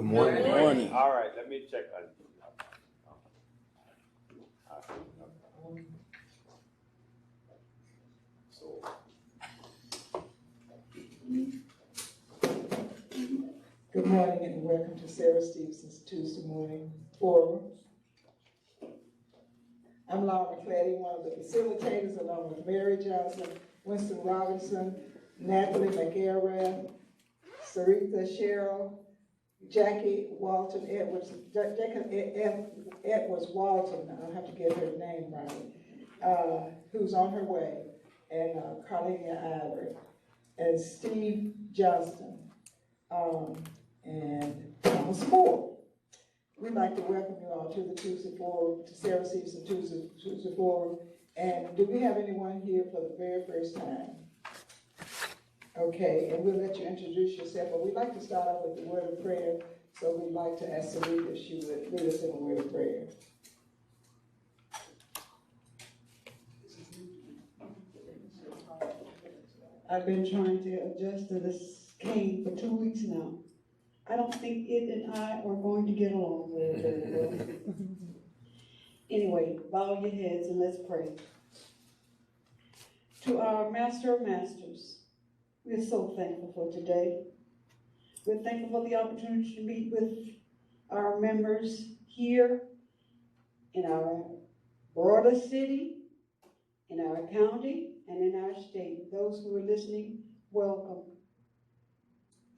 morning. Good morning. All right, let me check on you. Good morning and welcome to Sarah Stevenson's Tuesday Morning Forum. I'm Laura McClady, one of the facilitators, along with Mary Johnson, Winston Robinson, Natalie McGarrett, Saritha Cheryl, Jackie Walton Edwards, Edwards Walton, I don't have to get her name right, who's on her way, and Carlenia Ivory, and Steve Johnston, and Thomas Moore. We'd like to welcome you all to the Tuesday Forum, to Sarah Stevenson Tuesday Forum. And do we have anyone here for the very first time? Okay, and we'll let you introduce yourself, but we'd like to start off with the word of prayer. So we'd like to ask Sarita if she would lead us in a word of prayer. I've been trying to adjust to this cane for 2 weeks now. I don't think it and I are going to get along very well. Anyway, bow your heads and let's pray. To our Master of Masters, we're so thankful for today. We're thankful for the opportunity to meet with our members here in our broader city, in our county, and in our state. Those who are listening, welcome.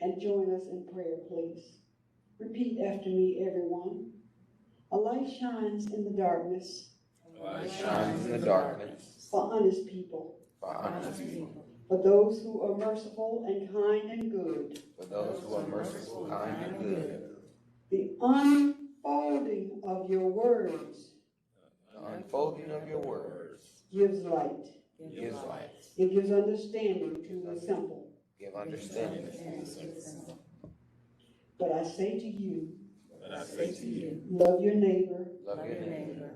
And join us in prayer, please. Repeat after me, everyone. A light shines in the darkness. A light shines in the darkness. For honest people. For honest people. For those who are merciful and kind and good. For those who are merciful, kind, and good. The unfolding of your words. The unfolding of your words. Gives light. Gives light. It gives understanding to the simple. Give understanding to the simple. But I say to you. But I say to you. Love your neighbor. Love your neighbor.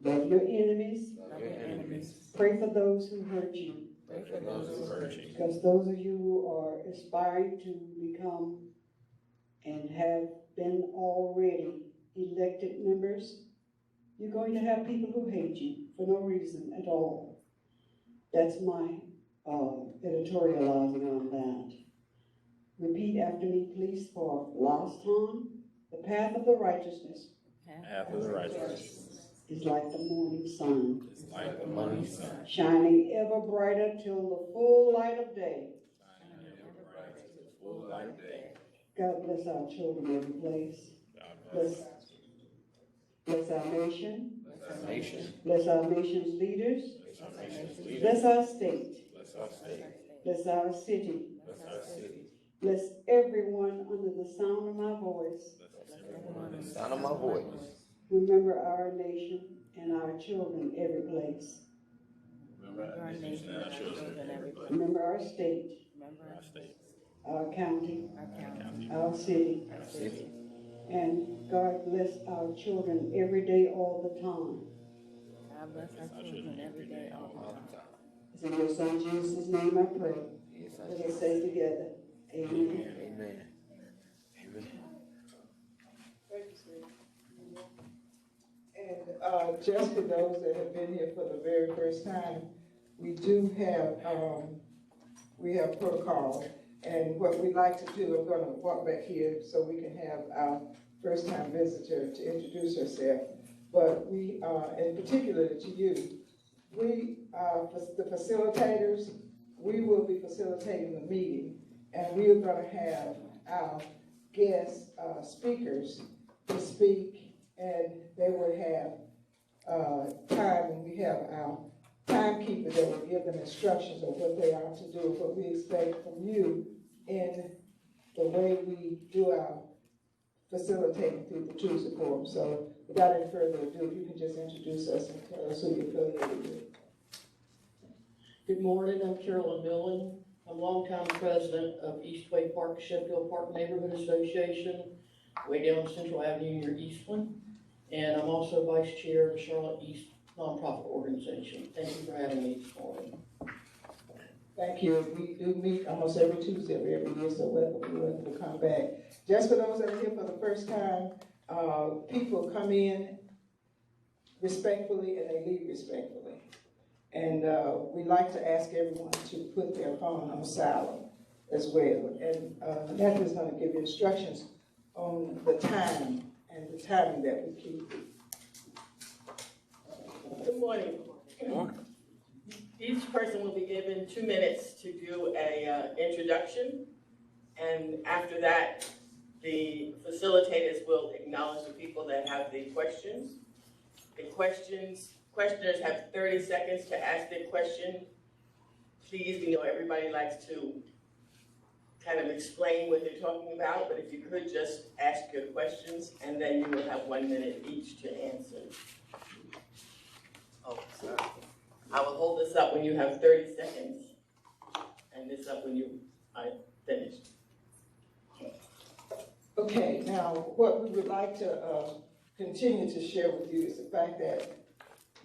Love your enemies. Love your enemies. Pray for those who hurt you. Pray for those who hurt you. Because those of you who are aspiring to become and have been already elected members, you're going to have people who hate you for no reason at all. That's my editorializing on that. Repeat after me, please, for last time. The path of the righteousness. Path of the righteous is like the morning sun. is like the morning sun. Shining ever brighter till the full light of day. Shining ever brighter till the full light of day. God bless our children every place. Bless our nation. Bless our nation. Bless our nation's leaders. Bless our nation's leaders. Bless our state. Bless our state. Bless our city. Bless our city. Bless everyone under the sound of my voice. Bless everyone in the sound of my voice. Remember our nation and our children every place. Remember our nation and our children every place. Remember our state. Remember our state. Our county. Our county. Our city. Our city. And God bless our children every day, all the time. God bless our children every day, all the time. It's in your son Jesus' name I pray. Let us say together. Amen. Amen. Amen. And just for those that have been here for the very first time, we do have protocol. And what we'd like to do, I'm going to walk back here so we can have our first-time visitor to introduce herself. But we, in particular to you, we, the facilitators, we will be facilitating the meeting, and we are going to have our guest speakers to speak, and they will have time, and we have our timekeeper that will give them instructions of what they are to do, what we expect from you in the way we do our facilitating through the Tuesday Forum. So without any further ado, if you can just introduce us and tell us who you're affiliated with. Good morning, I'm Carolyn Millen. I'm longtime president of Eastway Park, Sheffield Park Neighborhood Association, way down Central Avenue near Eastland. And I'm also vice chair of the Charlotte East nonprofit organization. Thank you for having me this morning. Thank you. We do meet almost every Tuesday every year, so welcome to come back. Just for those that are here for the first time, people come in respectfully and they leave respectfully. And we like to ask everyone to put their phone on silent as well. And Nathan's going to give you instructions on the time and the timing that we keep. Good morning. Each person will be given 2 minutes to do a introduction, and after that, the facilitators will acknowledge the people that have the questions. Questioners have 30 seconds to ask their question. Please, we know everybody likes to kind of explain what they're talking about, but if you could just ask your questions, and then you will have 1 minute each to answer. Oh, sorry. I will hold this up when you have 30 seconds, and this up when you are finished. Okay, now what we would like to continue to share with you is the fact that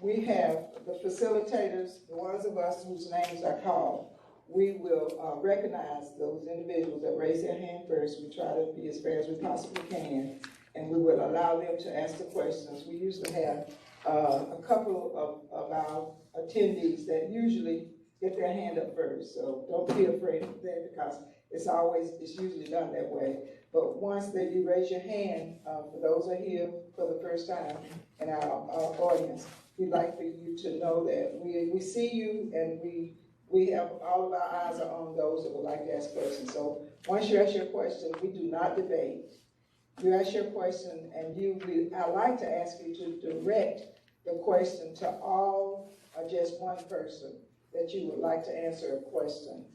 we have the facilitators, the ones of us whose names are called. We will recognize those individuals that raise their hand first. We try to be as fair as we possibly can, and we will allow them to ask the questions. We usually have a couple of our attendees that usually get their hand up first, so don't be afraid of that because it's usually done that way. But once that you raise your hand, for those who are here for the first time in our audience, we'd like for you to know that we see you and we have all of our eyes are on those that would like to ask questions. So once you ask your question, we do not debate. You ask your question, and I like to ask you to direct the question to all or just one person that you would like to answer a question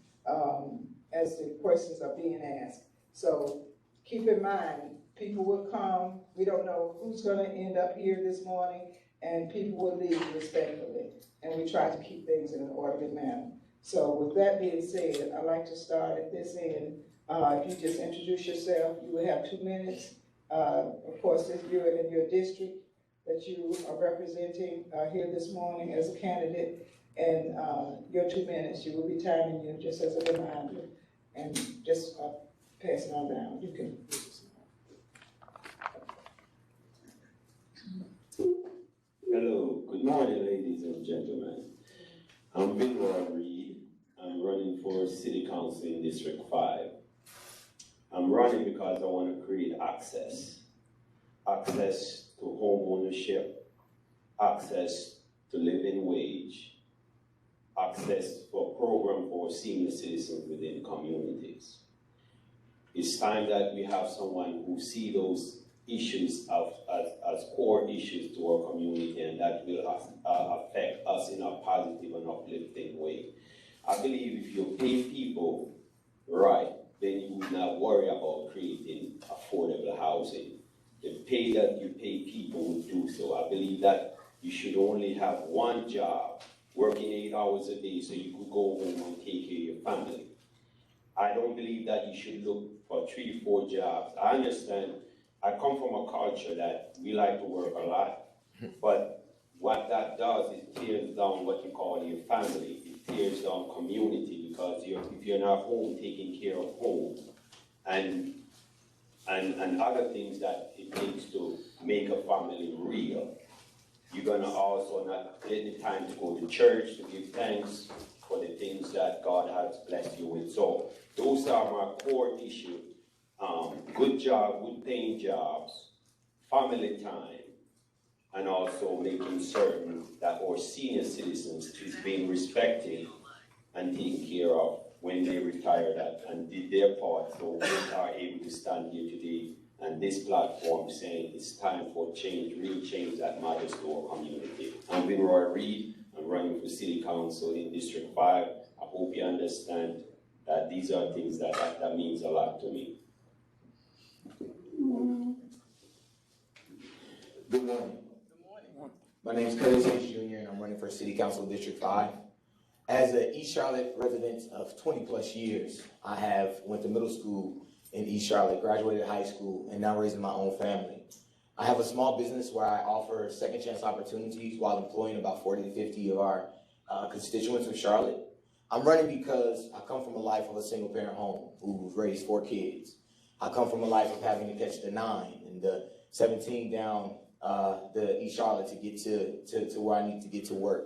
as the questions are being asked. So keep in mind, people will come. We don't know who's going to end up here this morning, and people will leave respectfully. And we try to keep things in an orderly manner. So with that being said, I'd like to start at this end. If you just introduce yourself, you will have 2 minutes. Of course, if you're in your district that you are representing here this morning as a candidate, and your 2 minutes, you will be timing you just as a reminder, and just pass it on down. You can. Hello, good morning, ladies and gentlemen. I'm Bill Reed. I'm running for City Council in District 5. I'm running because I want to create access to home ownership, access to living wage, access for a program for senior citizens within communities. It's time that we have someone who sees those issues as core issues to our community, and that will affect us in a positive and uplifting way. I believe if you pay people right, then you would not worry about creating affordable housing. The pay that you pay people will do so. I believe that you should only have one job, working 8 hours a day so you could go home and take care of your family. I don't believe that you should look for 3 or 4 jobs. I understand, I come from a culture that we like to work a lot, but what that does is tears down what you call your family. It tears down community, because if you're not home taking care of home and other things that it takes to make a family real, you're gonna also not get the time to go to church to give thanks for the things that God has blessed you with. So those are my core issues. Good job, good paying jobs, family time, and also making certain that our senior citizens is being respected and taken care of when they retire and did their part, so we are able to stand here today and this platform saying it's time for change, real change that matters to our community. I'm Roy Reed. I'm running for City Council in District 5. I hope you understand that these are things that means a lot to me. Good morning. Good morning. My name is Curtis Hayes Jr. and I'm running for City Council District 5. As an East Charlotte resident of 20 plus years, I went to middle school in East Charlotte, graduated high school, and now raising my own family. I have a small business where I offer second chance opportunities while employing about 40 to 50 of our constituents of Charlotte. I'm running because I come from a life of a single parent home who's raised 4 kids. I come from a life of having to catch the 9 and the 17 down the East Charlotte to get to where I need to get to work.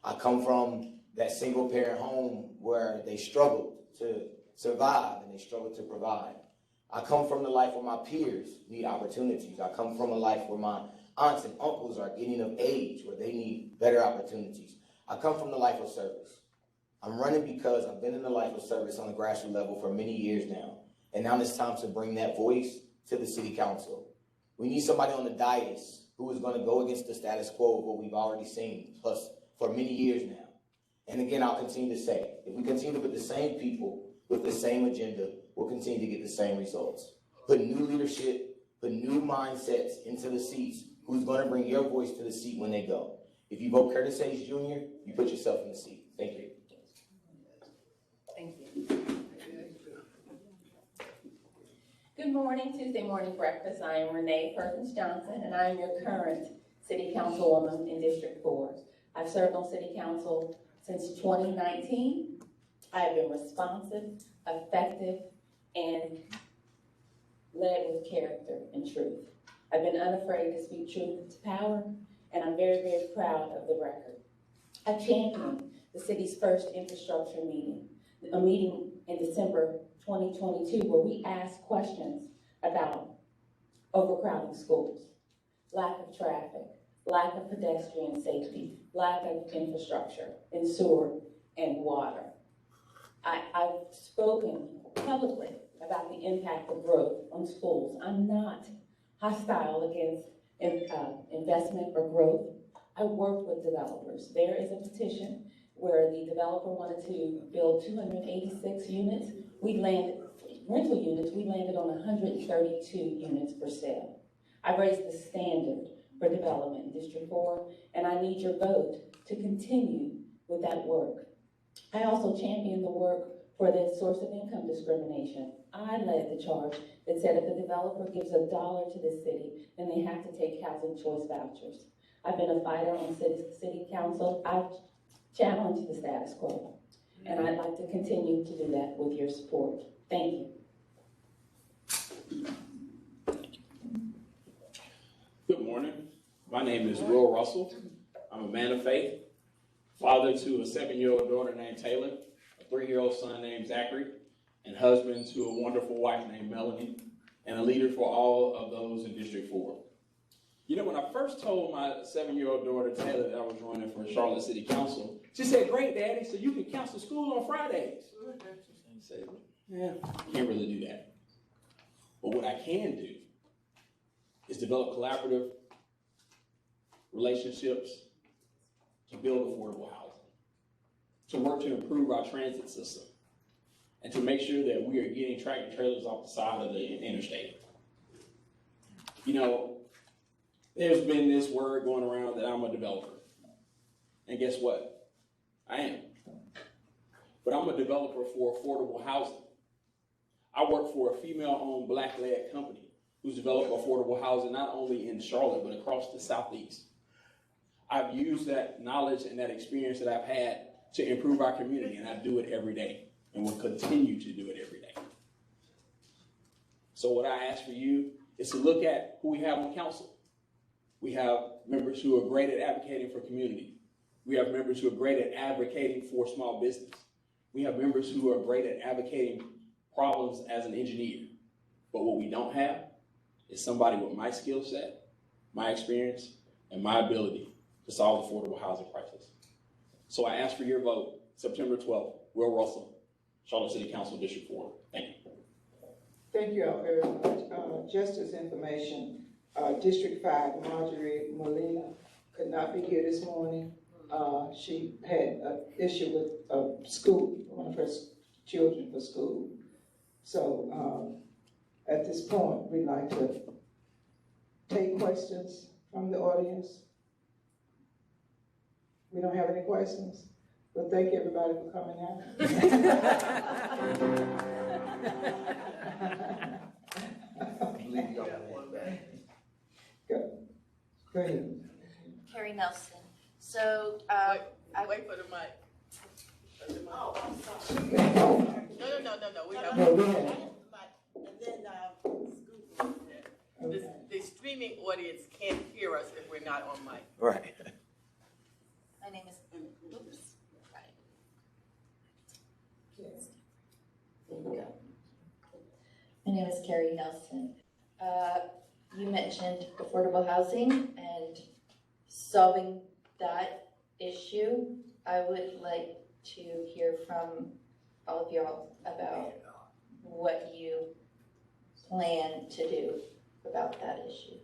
I come from that single parent home where they struggled to survive and they struggled to provide. I come from the life where my peers need opportunities. I come from a life where my aunts and uncles are getting of age, where they need better opportunities. I come from the life of service. I'm running because I've been in the life of service on the grassroots level for many years now. And now it's time to bring that voice to the city council. We need somebody on the dais who is going to go against the status quo of what we've already seen, plus for many years now. And again, I'll continue to say, if we continue to put the same people with the same agenda, we'll continue to get the same results. Put new leadership, put new mindsets into the seats. Who's going to bring your voice to the seat when they go? If you vote Curtis Hayes Jr., you put yourself in the seat. Thank you. Thank you. Good morning, Tuesday morning breakfast. I am Renee Perkins Johnson, and I am your current City Councilwoman in District 4. I've served on City Council since 2019. I have been responsive, effective, and led with character and truth. I've been unafraid to speak truth to power, and I'm very, very proud of the record. I championed the city's first infrastructure meeting, a meeting in December 2022, where we asked questions about overcrowding schools, lack of traffic, lack of pedestrian safety, lack of infrastructure in sewer and water. I've spoken publicly about the impact of growth on schools. I'm not hostile against investment or growth. I worked with developers. There is a petition where the developer wanted to build 286 units. Rental units, we landed on 132 units for sale. I raised the standard for development in District 4, and I need your vote to continue with that work. I also championed the work for the source of income discrimination. I led the charge that said if a developer gives $1 to the city, then they have to take housing choice vouchers. I've been a fighter on city council. I've challenged the status quo, and I'd like to continue to do that with your support. Thank you. Good morning. My name is Will Russell. I'm a man of faith, father to a 7-year-old daughter named Taylor, a 3-year-old son named Zachary, and husband to a wonderful wife named Melanie, and a leader for all of those in District 4. You know, when I first told my 7-year-old daughter Taylor that I was running for Charlotte City Council, she said, "Great, Daddy, so you can cancel school on Fridays." I said, "Yeah, I can't really do that. But what I can do is develop collaborative relationships to build affordable housing, to work to improve our transit system, and to make sure that we are getting tractor trailers off the side of the interstate." You know, there's been this word going around that I'm a developer. And guess what? I am. But I'm a developer for affordable housing. I work for a female-owned, black-led company who's developed affordable housing not only in Charlotte, but across the Southeast. I've used that knowledge and that experience that I've had to improve our community, and I do it every day, and will continue to do it every day. So what I ask for you is to look at who we have on council. We have members who are great at advocating for community. We have members who are great at advocating for small business. We have members who are great at advocating problems as an engineer. But what we don't have is somebody with my skill set, my experience, and my ability to solve the affordable housing crisis. So I ask for your vote, September 12th, Will Russell, Charlotte City Council, District 4. Thank you. Thank you all very much. Just as information, District 5, Marjorie Molina could not be here this morning. She had an issue with school, one of her children for school. So at this point, we'd like to take questions from the audience. We don't have any questions? Well, thank you everybody for coming out. Go ahead. Carrie Nelson. So, Wait for the mic. Oh, I'm sorry. No. We have. No, we have. And then, streaming audience can't hear us if we're not on mic. Right. My name is, My name is Carrie Nelson. You mentioned affordable housing and solving that issue. I would like to hear from all of y'all about what you plan to do about that issue.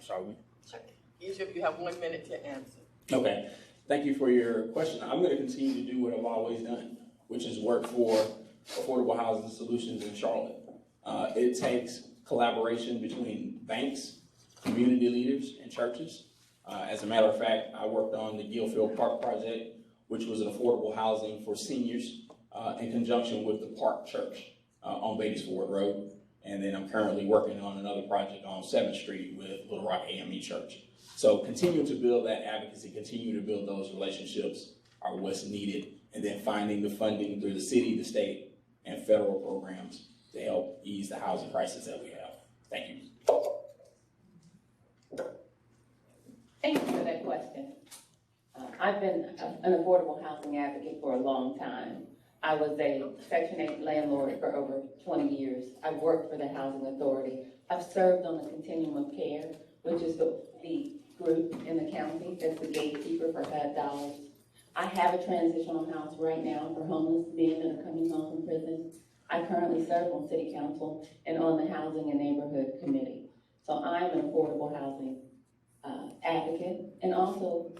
Shall we? Each of you have 1 minute to answer. Okay, thank you for your question. I'm going to continue to do what I've always done, which is work for affordable housing solutions in Charlotte. It takes collaboration between banks, community leaders, and churches. As a matter of fact, I worked on the Gilfield Park project, which was an affordable housing for seniors in conjunction with the Park Church on Batesford Road. And then I'm currently working on another project on 7th Street with Little Rock AME Church. So continue to build that advocacy, continue to build those relationships are what's needed, and then finding the funding through the city, the state, and federal programs to help ease the housing crisis that we have. Thank you. Thank you for that question. I've been an affordable housing advocate for a long time. I was a Section 8 landlord for over 20 years. I've worked for the Housing Authority. I've served on the Continuum of Care, which is the group in the county that's the gatekeeper for HUD dollars. I have a transitional house right now for homeless men that are coming home from prison. I currently serve on City Council and on the Housing and Neighborhood Committee. So I'm an affordable housing advocate and also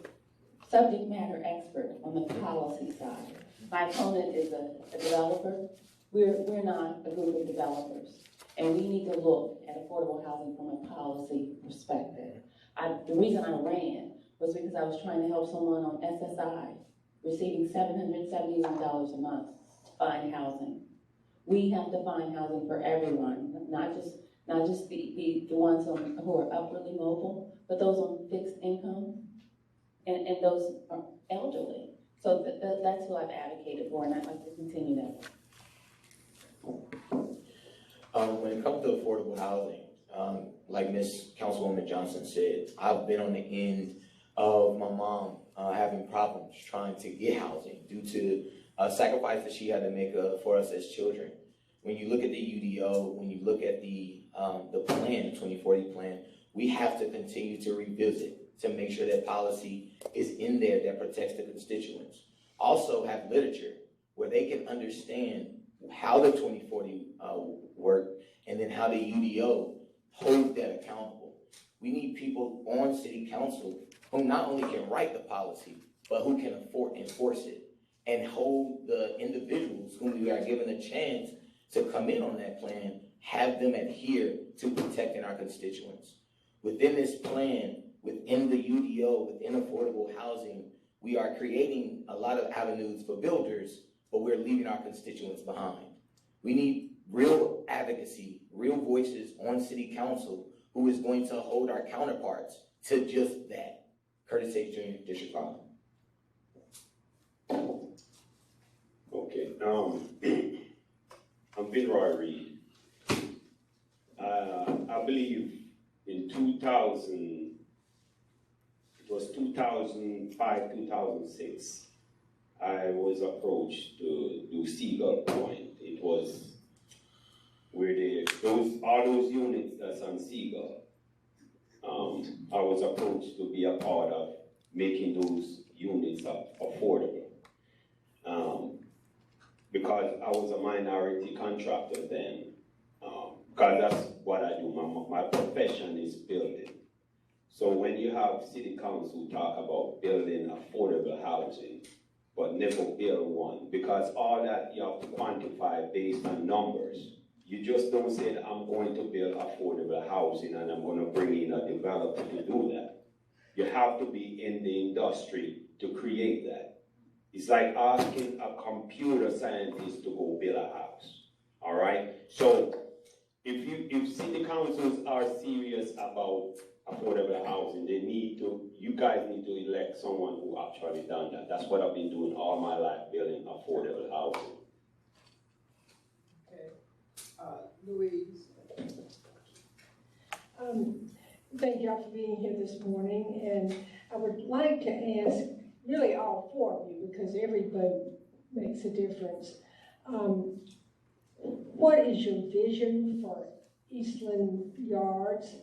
subject matter expert on the policy side. My opponent is a developer. We're not a group of developers, and we need to look at affordable housing from a policy perspective. The reason I ran was because I was trying to help someone on SSI receiving $771 a month find housing. We have to find housing for everyone, not just the ones who are upwardly mobile, but those on fixed income and those are elderly. So that's who I've advocated for, and I'd like to continue that. When it comes to affordable housing, like Ms. Councilwoman Johnson said, I've been on the end of my mom having problems trying to get housing due to sacrifices she had to make for us as children. When you look at the UDO, when you look at the plan, the 2040 plan, we have to continue to revisit to make sure that policy is in there that protects the constituents. Also have literature where they can understand how the 2040 work and then how the UDO hold that accountable. We need people on city council who not only can write the policy, but who can enforce it and hold the individuals whom we are given a chance to come in on that plan, have them adhere to protecting our constituents. Within this plan, within the UDO, within affordable housing, we are creating a lot of avenues for builders, but we're leaving our constituents behind. We need real advocacy, real voices on city council who is going to hold our counterparts to just that. Curtis H. Jr., District 5. Okay, I'm Vinroy Reed. I believe in 2000, it was 2005, 2006, I was approached to do Seagull Point. It was where all those units that's on Seagull. I was approached to be a part of making those units affordable. Because I was a minority contractor then, because that's what I do. My profession is building. So when you have city council talk about building affordable housing, but never build one, because all that you have to quantify based on numbers. You just don't say that I'm going to build affordable housing and I'm going to bring in a developer to do that. You have to be in the industry to create that. It's like asking a computer scientist to go build a house, all right? So if city councils are serious about affordable housing, you guys need to elect someone who actually done that. That's what I've been doing all my life, building affordable housing. Okay. thank y'all for being here this morning, and I would like to ask really all four of you, because every vote makes a difference. What is your vision for Eastland Yards,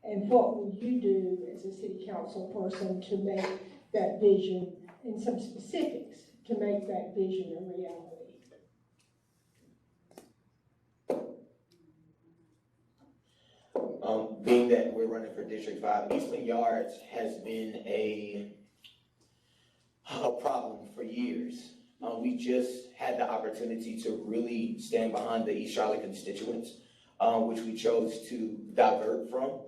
and what will you do as a city council person to make that vision, and some specifics to make that vision a reality? Being that we're running for District 5, Eastland Yards has been a problem for years. We just had the opportunity to really stand behind the East Charlotte constituents, which we chose to divert from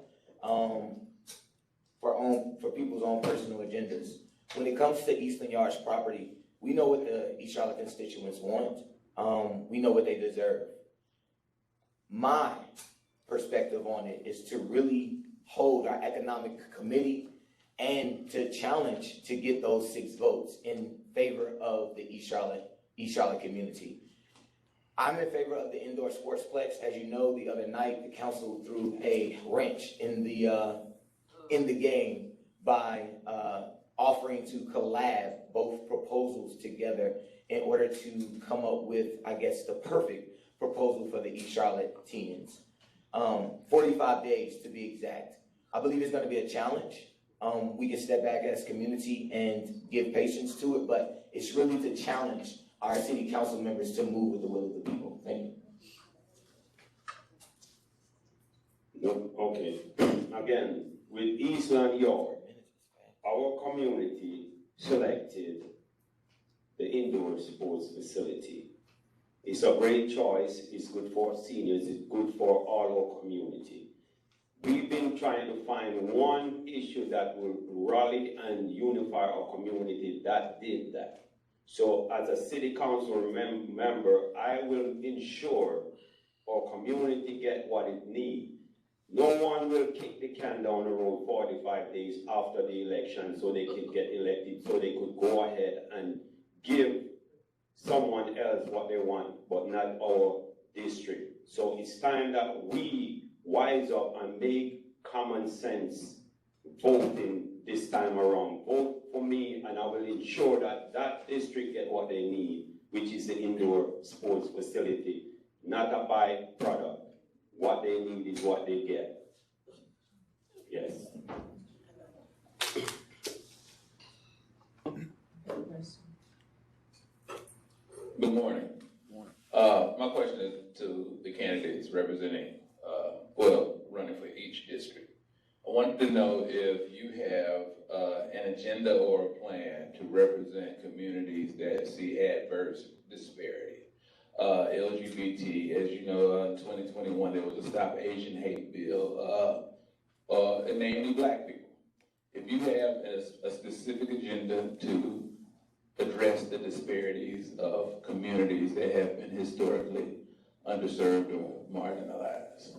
for people's own personal agendas. When it comes to Eastland Yards property, we know what the East Charlotte constituents want. We know what they deserve. My perspective on it is to really hold our economic committee and to challenge to get those 6 votes in favor of the East Charlotte community. I'm in favor of the indoor sportsplex. As you know, the other night the council threw a wrench in the game by offering to collab both proposals together in order to come up with, I guess, the perfect proposal for the East Charlotte teens. 45 days to be exact. I believe it's going to be a challenge. We can step back as a community and give patience to it, but it's really to challenge our city council members to move with the will of the people. Thank you. Okay. Again, with Eastland Yard, our community selected the indoor sports facility. It's a great choice. It's good for seniors. It's good for all our community. We've been trying to find one issue that will rally and unify our community that did that. So as a city council member, I will ensure our community get what it needs. No one will kick the can down the road 45 days after the election so they can get elected, so they could go ahead and give someone else what they want, but not our district. So it's time that we wise up and make common sense voting this time around. Vote for me, and I will ensure that that district get what they need, which is the indoor sports facility, not a byproduct. What they need is what they get. Yes. Good morning. My question is to the candidates representing, running for each district. I wanted to know if you have an agenda or a plan to represent communities that see adverse disparity. LGBT, as you know, in 2021 there was a Stop Asian Hate bill, and namely Black people. If you have a specific agenda to address the disparities of communities that have been historically underserved or marginalized.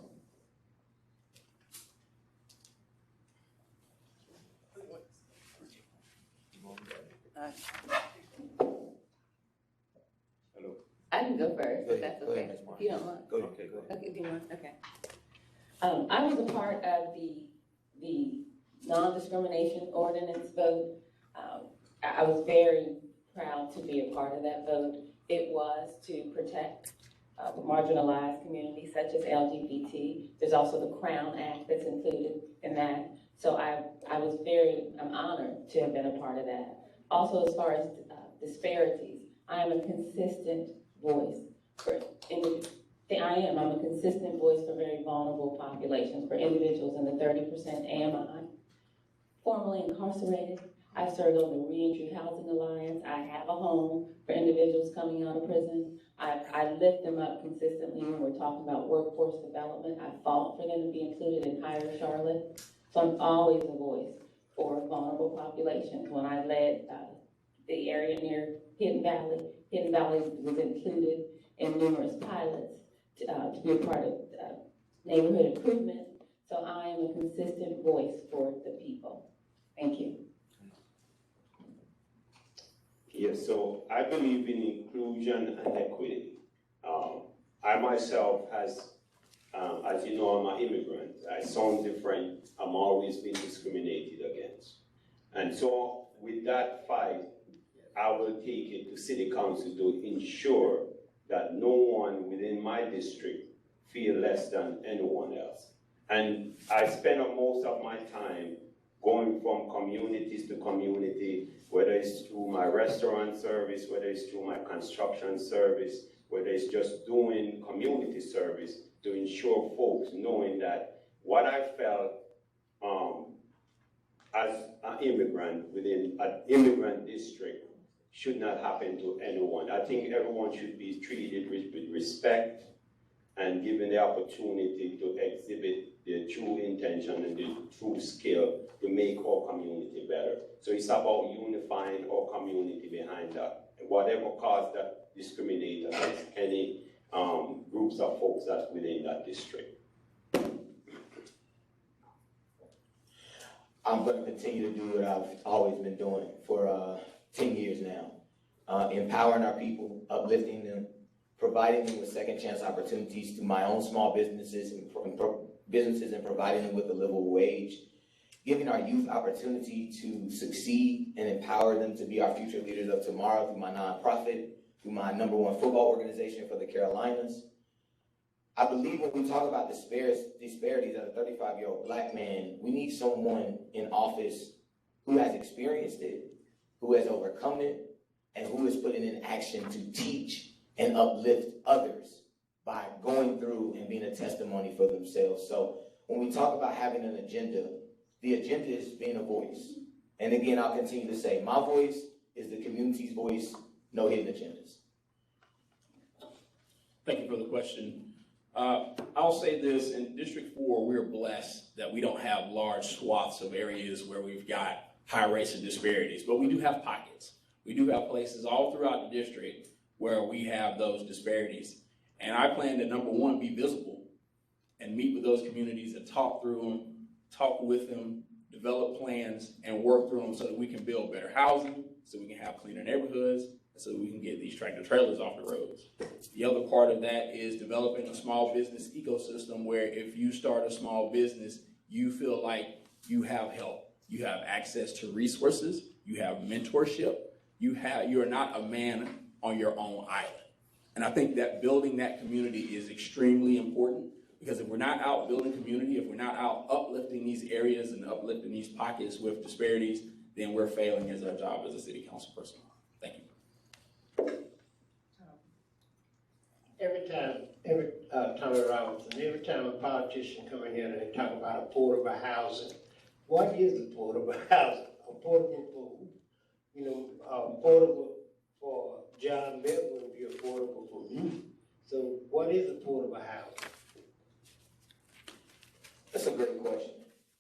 Hello. I can go first, if that's Go ahead, okay. Ms. Martin. If you don't mind. Go ahead. Okay, do you want? Okay. I was a part of the non-discrimination ordinance vote. I was very proud to be a part of that vote. It was to protect marginalized communities such as LGBT. There's also the Crown Act that's included in that. So I'm honored to have been a part of that. Also, as far as disparities, I am a consistent voice for I'm a consistent voice for very vulnerable populations, for individuals in the 30% AMI. Formerly incarcerated, I served on the Reentry Housing Alliance. I have a home for individuals coming out of prison. I lift them up consistently when we're talking about workforce development. I fought for them to be included in Higher Charlotte. So I'm always a voice for vulnerable populations. When I led the area near Hidden Valley was included in numerous pilots to be a part of neighborhood improvement. So I am a consistent voice for the people. Thank you. Yes, so I believe in inclusion and equity. I myself, as As you know, I'm an immigrant. I sound different. I'm always being discriminated against. And so with that fight, I will take it to City Council to ensure that no one within my district feel less than anyone else. And I spend most of my time going from communities to community, whether it's through my restaurant service, whether it's through my construction service, whether it's just doing community service to ensure folks knowing that what I felt as an immigrant within an immigrant district should not happen to anyone. I think everyone should be treated with respect and given the opportunity to exhibit their true intention and their true skill to make our community better. So it's about unifying our community behind that. Whatever cause that discriminate against any groups of folks that's within that district. I'm going to continue to do what I've always been doing for 10 years now. Empowering our people, uplifting them, providing them with second chance opportunities through my own small businesses and providing them with a livable wage, giving our youth opportunity to succeed and empower them to be our future leaders of tomorrow through my nonprofit, through my #1 football organization for the Carolinas. I believe when we talk about disparities as a 35-year-old black man, we need someone in office who has experienced it, who has overcome it, and who is putting in action to teach and uplift others by going through and being a testimony for themselves. So when we talk about having an agenda, the agenda is being a voice. And again, I'll continue to say, my voice is the community's voice, no hidden agendas. Thank you for the question. I'll say this, in District 4, we're blessed that we don't have large swaths of areas where we've got high rates of disparities, but we do have pockets. We do have places all throughout the district where we have those disparities. And I plan to, #1, be visible and meet with those communities and talk through them, talk with them, develop plans, and work through them so that we can build better housing, so we can have cleaner neighborhoods, so that we can get these tractor trailers off the roads. The other part of that is developing a small business ecosystem where if you start a small business, you feel like you have help. You have access to resources, you have mentorship, you're not a man on your own island. And I think that building that community is extremely important, because if we're not out building community, if we're not out uplifting these areas and uplifting these pockets with disparities, then we're failing as our job as a city council person. Thank you. Tommy Robinson, every time a politician come in here and they talk about affordable housing, what is affordable housing? Affordable for, affordable for John Bell would be affordable for me. So what is affordable housing? That's a great question.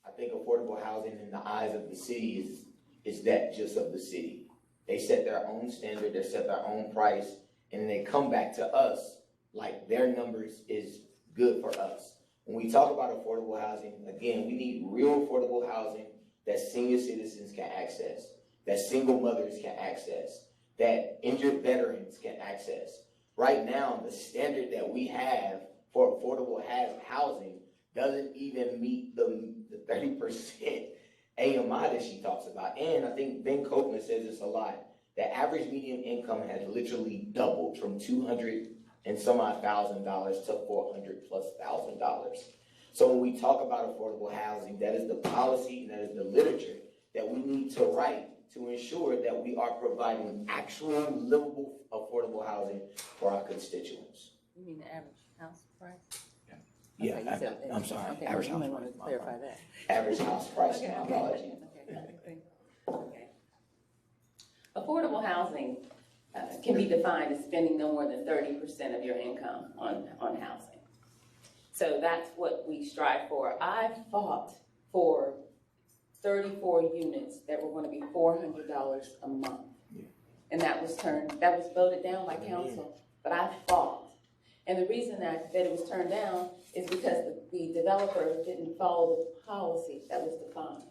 I think affordable housing in the eyes of the city is that just of the city. They set their own standard, they set their own price, and then they come back to us like their numbers is good for us. When we talk about affordable housing, again, we need real affordable housing that senior citizens can access, that single mothers can access, that injured veterans can access. Right now, the standard that we have for affordable housing doesn't even meet the 30% AMI that she talks about. And I think Ben Copeland says this a lot. The average median income has literally doubled from $200,000 and some odd $1,000 to $400,000+. So when we talk about affordable housing, that is the policy and that is the literature that we need to write to ensure that we are providing actual livable affordable housing for our constituents. You mean the average house price? Yeah, Okay, you said- I'm sorry. Okay, Average you house may price. want to clarify that. Average house price, my apology. Okay. Affordable housing can be defined as spending no more than 30% of your income on housing. So that's what we strive for. I fought for 34 units that were going to be $400 a month. And that was voted down by council, but I fought. And the reason that it was turned down is because the developer didn't follow the policy that was defined.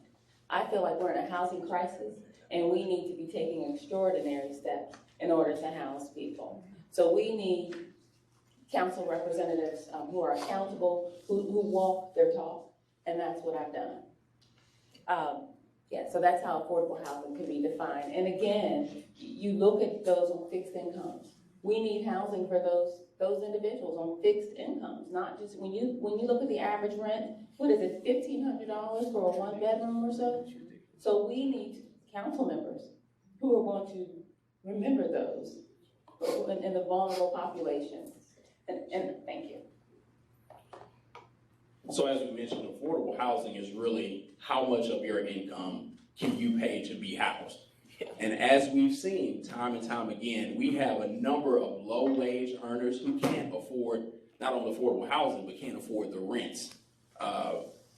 I feel like we're in a housing crisis and we need to be taking extraordinary steps in order to house people. So we need council representatives who are accountable, who walk their talk, and that's what I've done. Yeah, so that's how affordable housing can be defined. And again, you look at those on fixed incomes. We need housing for those individuals on fixed incomes, not just, when you look at the average rent, what is it, $1,500 for a one bedroom or so? So we need council members who are going to remember those in the vulnerable populations. And thank you. So as we mentioned, affordable housing is really how much of your income can you pay to be housed. And as we've seen time and time again, we have a number of low-wage earners who can't afford not only affordable housing, but can't afford the rents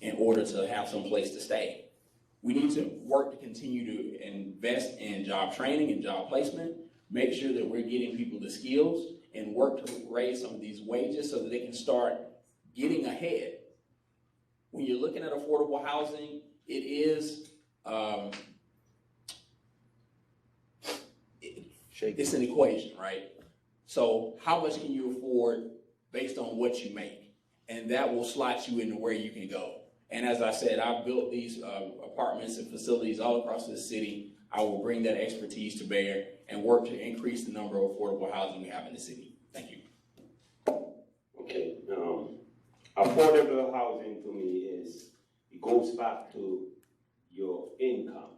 in order to have some place to stay. We need to work to continue to invest in job training and job placement, make sure that we're getting people the skills, and work to raise some of these wages so that they can start getting ahead. When you're looking at affordable housing, it is it's an equation, right? So how much can you afford based on what you make? And that will slot you into where you can go. And as I said, I've built these apartments and facilities all across the city. I will bring that expertise to bear and work to increase the number of affordable housing we have in the city. Thank you. Okay, affordable housing to me it goes back to your income.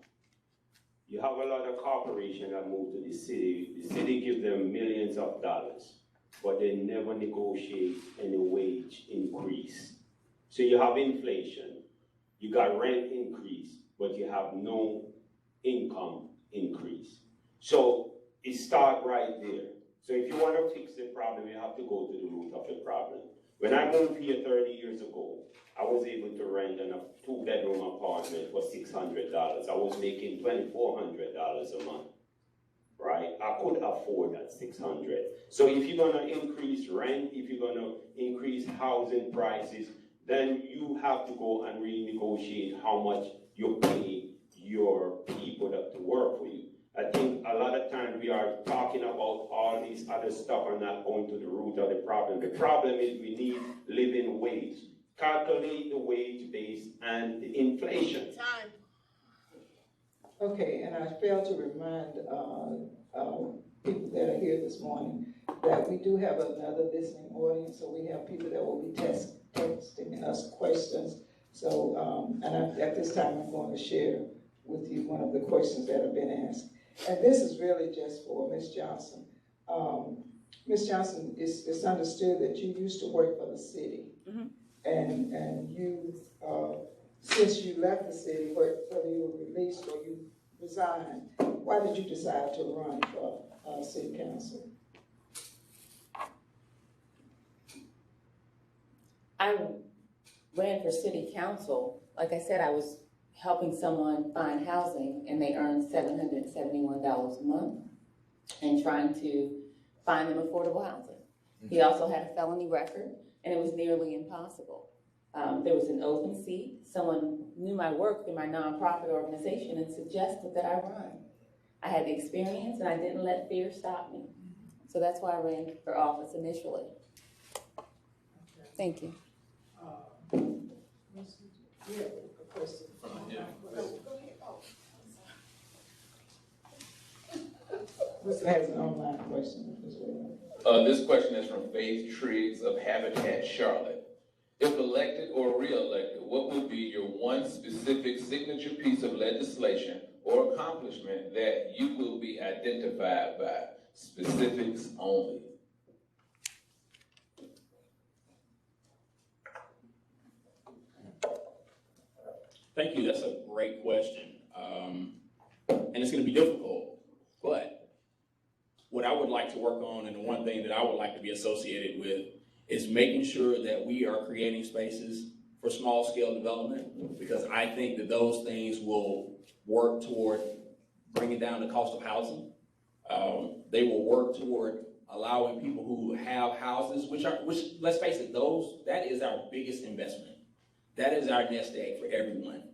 You have a lot of corporations that move to the city. The city gives them millions of dollars, but they never negotiate any wage increase. So you have inflation, you got rent increase, but you have no income increase. So it starts right there. So if you want to fix the problem, you have to go to the root of the problem. When I moved here 30 years ago, I was able to rent a 2-bedroom apartment for $600. I was making $2,400 a month, right? I could afford that $600. So if you're gonna increase rent, if you're gonna increase housing prices, then you have to go and renegotiate how much you pay your people to work for you. I think a lot of times we are talking about all these other stuff and not going to the root of the problem. The problem is we need living wage. Calculate the wage base and the inflation. Time. Okay, and I failed to remind people that are here this morning that we do have another listening audience, so we have people that will be texting us questions. So, at this time, I'm going to share with you one of the questions that have been asked. And this is really just for Ms. Johnson. Ms. Johnson, it's understood that you used to work for the city. Mm-hmm. And you, since you left the city, whether you were released or you resigned, why did you decide to run for city council? I ran for city council. Like I said, I was helping someone find housing, and they earned $771 a month, and trying to find them affordable housing. He also had a felony record, and it was nearly impossible. There was an open seat. Someone knew my work through my nonprofit organization and suggested that I run. I had the experience, and I didn't let fear stop me. So that's why I ran for office initially. Thank you. You have a question? This has an online question as well. This question is from Faith Triggs of Habitat Charlotte. If elected or re-elected, what would be your one specific signature piece of legislation or accomplishment that you will be identified by? Specifics only. Thank you, that's a great question. And it's gonna be difficult, but what I would like to work on, and the one thing that I would like to be associated with, is making sure that we are creating spaces for small scale development, because I think that those things will work toward bringing down the cost of housing. They will work toward allowing people who have houses, which let's face it, that is our biggest investment. That is our nest egg for everyone.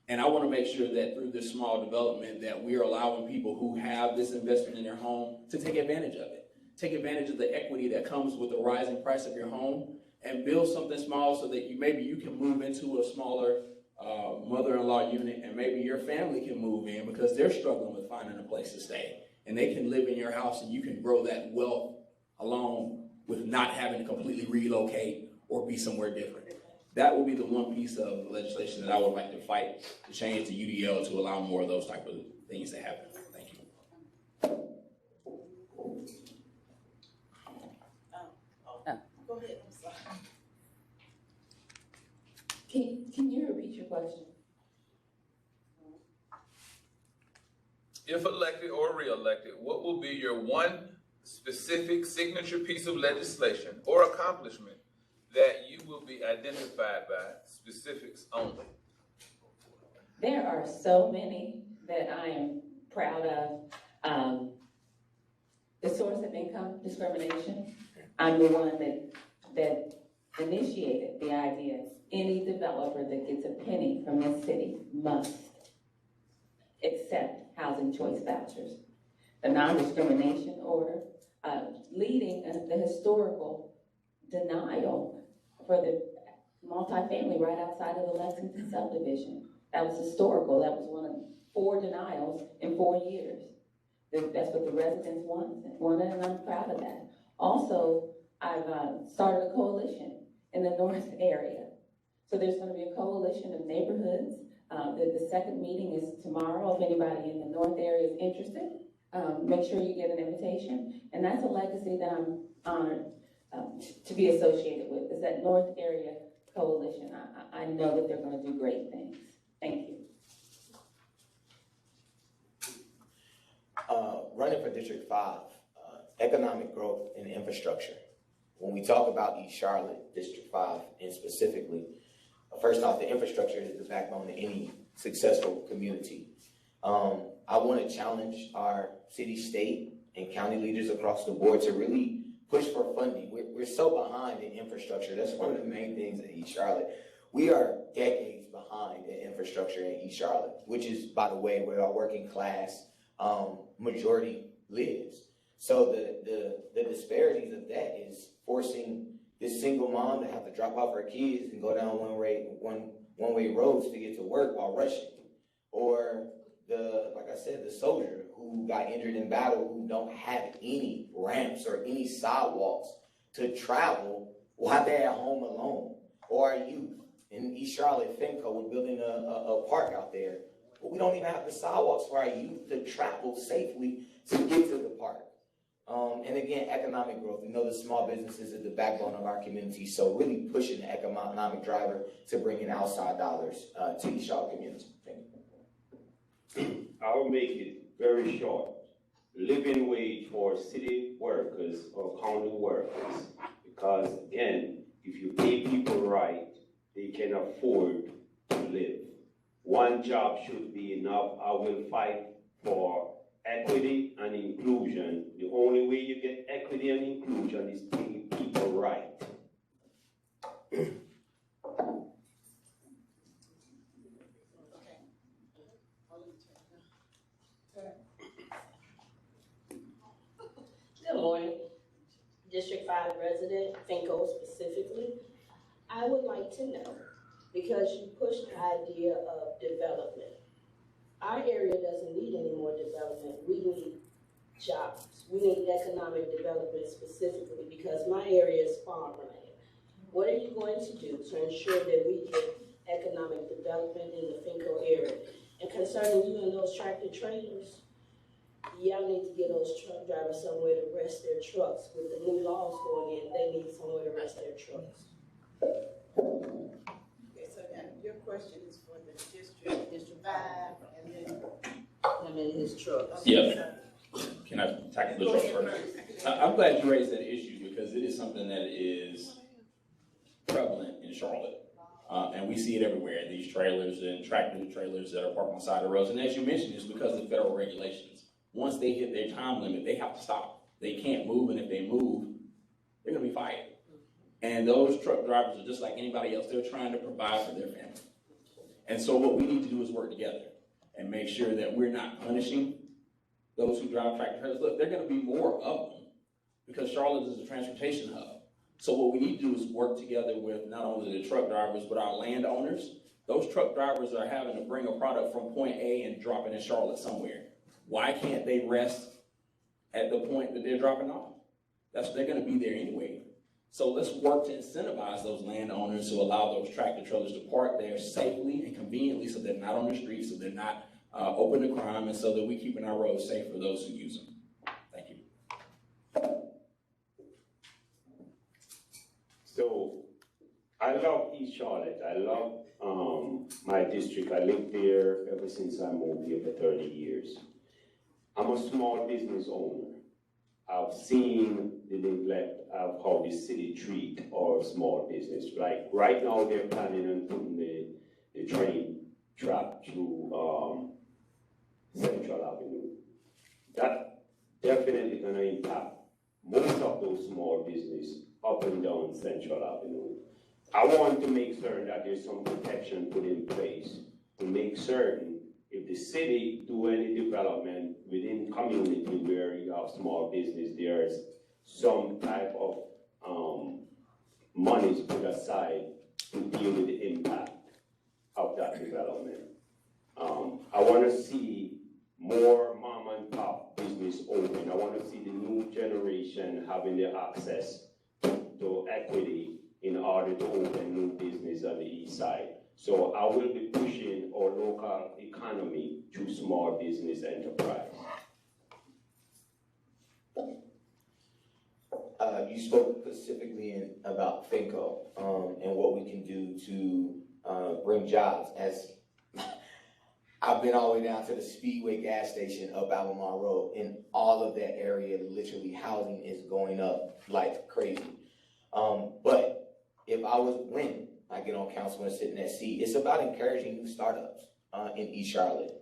And I want to make sure that through this small development that we are allowing people who have this investment in their home to take advantage of it. take advantage of the equity that comes with the rising price of your home and build something small so that maybe you can move into a smaller mother-in-law unit, and maybe your family can move in because they're struggling with finding a place to stay. And they can live in your house, and you can grow that wealth along with not having to completely relocate or be somewhere different. That will be the one piece of legislation that I would like to fight, to change the UDL to allow more of those type of things to happen. Thank you. Go ahead, I'm sorry. Can you repeat your question? If elected or re-elected, what will be your one specific signature piece of legislation or accomplishment that you will be identified by specifics only? There are so many that I am proud of. The source of income discrimination, I'm the one that initiated the idea. Any developer that gets a penny from this city must accept housing choice vouchers. The non-discrimination order, leading the historical denial for the multifamily right outside of the Lexington subdivision. That was historical. That was one of 4 denials in 4 years. That's what the residents wanted, and I'm proud of that. Also, I've started a coalition in the North area. So there's going to be a coalition of neighborhoods. The second meeting is tomorrow. If anybody in the North area is interested, make sure you get an invitation. And that's a legacy that I'm honored to be associated with, is that North area coalition. I know that they're going to do great things. Thank you. Running for District 5, economic growth and infrastructure. When we talk about East Charlotte, District 5, and specifically, first off, the infrastructure is the backbone of any successful community. I want to challenge our city, state, and county leaders across the board to really push for funding. We're so behind in infrastructure. That's one of the main things in East Charlotte. We are decades behind in infrastructure in East Charlotte, which is, by the way, where our working class majority lives. So the disparities of that is forcing this single mom to have to drop off her kids and go down one-way roads to get to work while rushing. Or like I said, the soldier who got injured in battle, who don't have any ramps or any sidewalks to travel while they're at home alone. Or our youth in East Charlotte, FEMCO, we're building a park out there, but we don't even have the sidewalks for our youth to travel safely to get to the park. And again, economic growth. We know the small businesses are the backbone of our community, so really pushing the economic driver to bring in outside dollars to East Charlotte community. Thank you. I'll make it very short. Living wage for city workers or county workers, because again, if you pay people right, they can afford to live. One job should be enough. I will fight for equity and inclusion. The only way you get equity and inclusion is paying people right. Good morning. District 5 resident, FEMCO specifically. I would like to know, because you pushed the idea of development. Our area doesn't need any more development. We need jobs. We need economic development specifically because my area is farmland. What are you going to do to ensure that we get economic development in the FEMCO area? And concerning you and those tractor trailers, y'all need to get those truck drivers somewhere to rest their trucks. With the new laws going in, they need somewhere to rest their trucks. Okay, so now your question is for the District 5, and then I'm in his trucks. Yep. Can I tackle the truck first? I'm glad you raised that issue because it is something that is prevalent in Charlotte. And we see it everywhere, these trailers and tractor trailers that are parked on the side of the roads. And as you mentioned, it's because of federal regulations. Once they hit their time limit, they have to stop. They can't move, and if they move, they're gonna be fired. And those truck drivers are just like anybody else. They're trying to provide for their family. And so what we need to do is work together and make sure that we're not punishing those who drive tractor trailers. Look, there are gonna be more of them, because Charlotte is a transportation hub. So what we need to do is work together with not only the truck drivers, but our landowners. Those truck drivers are having to bring a product from point A and drop it in Charlotte somewhere. Why can't they rest at the point that they're dropping off? They're gonna be there anyway. So let's work to incentivize those landowners to allow those tractor trailers to park there safely and conveniently, so they're not on the street, so they're not open to crime, and so that we're keeping our roads safe for those who use them. Thank you. So, I love East Charlotte. I love my district. I lived there ever since I moved here for 30 years. I'm a small business owner. I've seen the neglect of how the city treat our small business. Like right now, they're planning on putting the train track through Central Avenue. That definitely gonna impact most of those small businesses up and down Central Avenue. I want to make certain that there's some protection put in place to make certain if the city do any development within community where you have small business, there's some type of monies put aside to deal with the impact of that development. I want to see more mom and pop business open. I want to see the new generation having the access to equity in order to open new business on the east side. So I will be pushing our local economy through small business enterprise. You spoke specifically about FINCO and what we can do to bring jobs. As I've been all the way down to the Speedway gas station up Albemarle Road. In all of that area, literally housing is going up like crazy. But if I was when I get on council and sit in that seat, it's about encouraging new startups in East Charlotte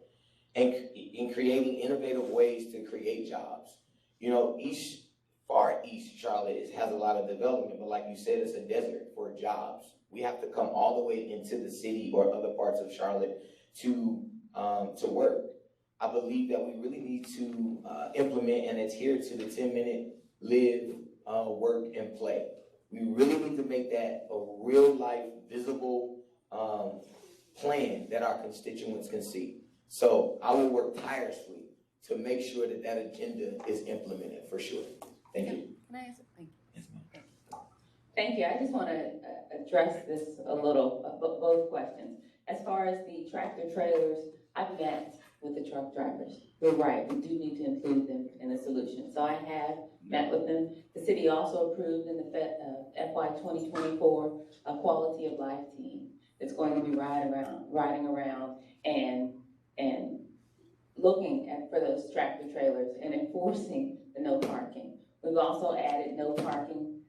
and in creating innovative ways to create jobs. You know, far East Charlotte has a lot of development, but like you said, it's a desert for jobs. We have to come all the way into the city or other parts of Charlotte to work. I believe that we really need to implement and adhere to the 10-minute live, work, and play. We really need to make that a real-life, visible plan that our constituents can see. So I will work tirelessly to make sure that that agenda is implemented for sure. Thank you. Can I answer? Thank you. Thank you. I just want to address this a little, both questions. As far as the tractor trailers, I've met with the truck drivers. You're right, we do need to include them in the solution. So I have met with them. The city also approved in the FY 2024 a quality of life team that's going to be riding around and looking for those tractor trailers and enforcing the no parking. We've also added no parking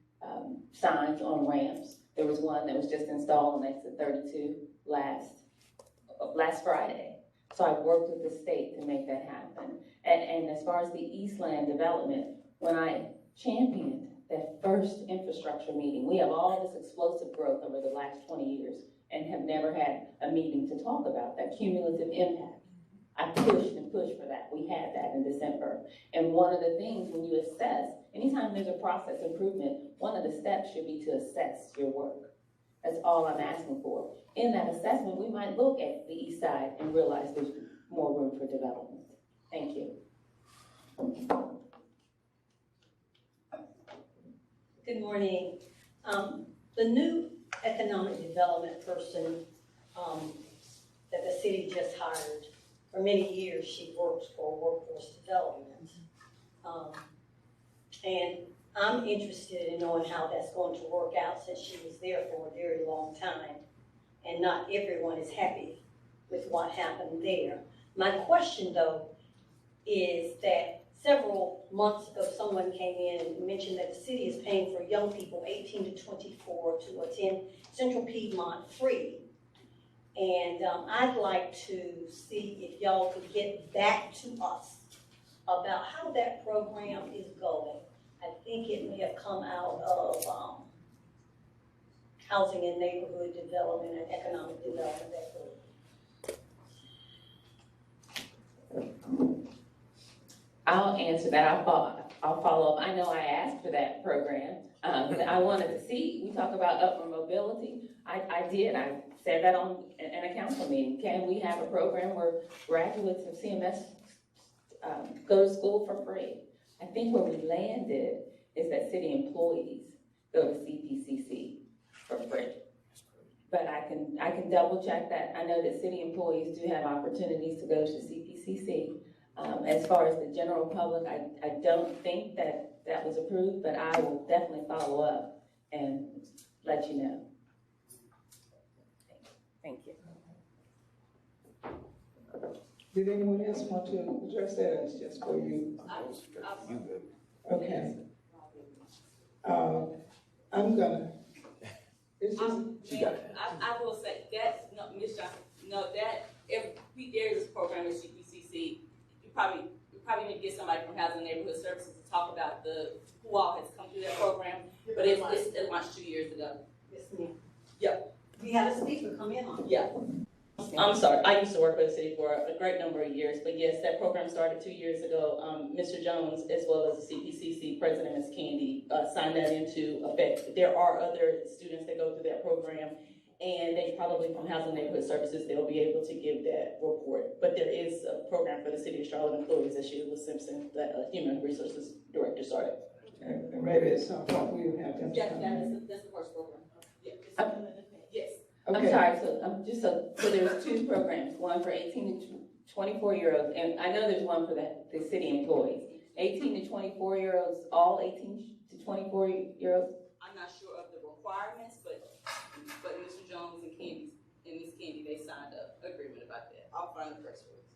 signs on ramps. There was one that was just installed on exit 32 last Friday. So I've worked with the state to make that happen. And as far as the Eastland development, when I championed that first infrastructure meeting, we have all this explosive growth over the last 20 years and have never had a meeting to talk about that cumulative impact. I pushed and pushed for that. We had that in December. And one of the things when you assess, anytime there's a process improvement, one of the steps should be to assess your work. That's all I'm asking for. In that assessment, we might look at the east side and realize there's more room for development. Thank you. Good morning. The new economic development person that the city just hired, for many years she worked for workforce development. And I'm interested in knowing how that's going to work out since she was there for a very long time and not everyone is happy with what happened there. My question though is that several months ago someone came in and mentioned that the city is paying for young people 18 to 24 to attend Central Piedmont free. And I'd like to see if y'all could get back to us about how that program is going. I think it may have come out of housing and neighborhood development and economic development. I'll answer that. I'll follow up. I know I asked for that program. I wanted to see, we talk about upward mobility. I did. I said that in a council meeting. Can we have a program where graduates of CMS go to school for free? I think where we landed is that city employees go to CPCC for free. But I can double check that. I know that city employees do have opportunities to go to CPCC. As far as the general public, I don't think that was approved, but I will definitely follow up and let you know. Thank you. Did anyone else want to address that, or it's just for you? Okay. I'm gonna, it's just. I will say that, no, Ms. Johnson, no, that, if there is this program at CPCC, you probably need to get somebody from Housing and Neighborhood Services to talk about who all has come through that program, but it launched 2 years ago. Yes, ma'am. Yep. We had a speaker come in on it. Yeah. I'm sorry, I used to work for the city for a great number of years, but yes, that program started 2 years ago. Mr. Jones, as well as the CPCC president, Ms. Candy, signed that into effect. There are other students that go through that program, and they probably from Housing and Neighborhood Services, they'll be able to give that report. But there is a program for the city of Charlotte employees, as Sheila Simpson, that Human Resources Director started. And maybe at some point we will have them to come. That's the first program. Yeah. Yes. Okay. I'm sorry, so there's two programs, one for 18 to 24-year-olds, and I know there's one for the city employees. 18 to 24-year-olds, all 18 to 24-year-olds? I'm not sure of the requirements, but Mr. Jones and Ms. Candy, they signed an agreement about that. I'll find the press release.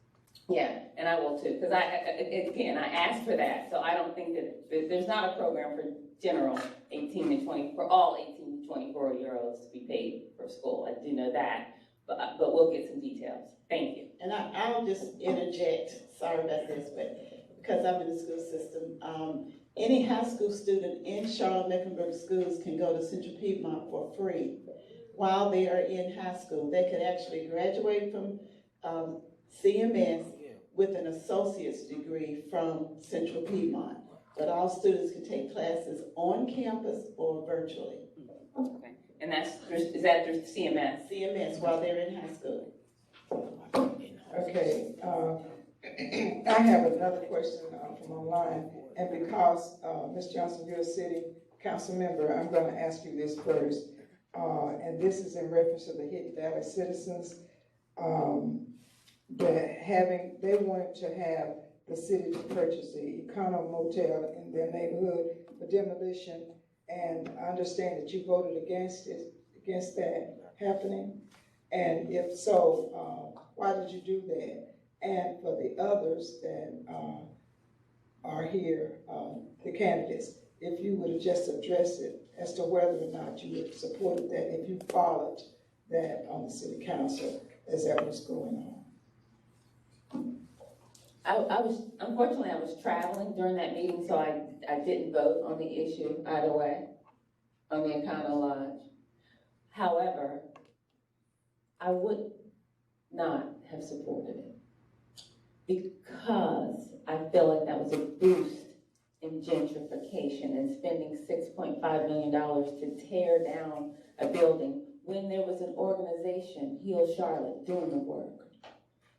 Yeah, and I will too, because I asked for that, so I don't think that there's not a program for general 18 to 20, for all 18 to 24-year-olds to be paid for school. I do know that, but we'll get some details. Thank you. And I'll just interject, sorry about this, but because I'm in the school system, any high school student in Charlotte-Mecklenburg schools can go to Central Piedmont for free while they are in high school. They could actually graduate from CMS with an associate's degree from Central Piedmont. But all students can take classes on campus or virtually. Okay, and is that through CMS? CMS while they're in high school. Okay, I have another question from online, and because, Ms. Johnson, you're a city council member, I'm gonna ask you this first. And this is in reference to the Hidden Valley citizens, they wanted to have the city to purchase the Econo Motel in their neighborhood for demolition, and I understand that you voted against that happening. And if so, why did you do that? And for the others that are here, the candidates, if you would have just addressed it as to whether or not you would have supported that if you followed that on the city council as that was going on. Unfortunately, I was traveling during that meeting, so I didn't vote on the issue either way, on the Econo Lodge. However, I would not have supported it because I feel like that was a boost in gentrification and spending $6.5 million to tear down a building when there was an organization, Heal Charlotte, doing the work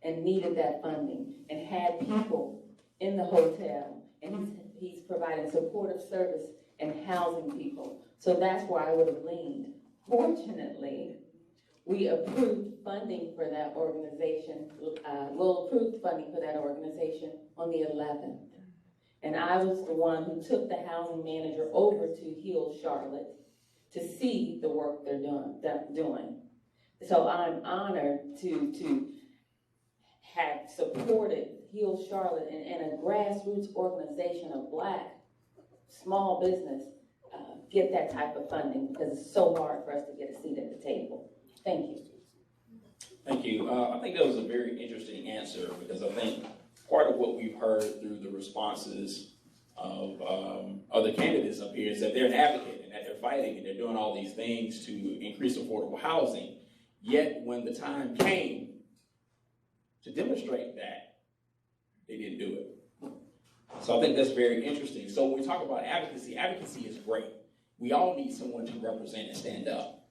and needed that funding and had people in the hotel, and he's providing supportive service and housing people. So that's where I would have leaned. Fortunately, we approved funding for that organization. We'll approve funding for that organization on the 11th. And I was the one who took the housing manager over to Heal Charlotte to see the work they're doing. So I'm honored to have supported Heal Charlotte and a grassroots organization of Black small business get that type of funding, because it's so hard for us to get a seat at the table. Thank you. Thank you. I think that was a very interesting answer, because I think part of what we've heard through the responses of other candidates up here is that they're an advocate and that they're fighting and they're doing all these things to increase affordable housing. Yet when the time came to demonstrate that, they didn't do it. So I think that's very interesting. So when we talk about advocacy, advocacy is great. We all need someone to represent and stand up.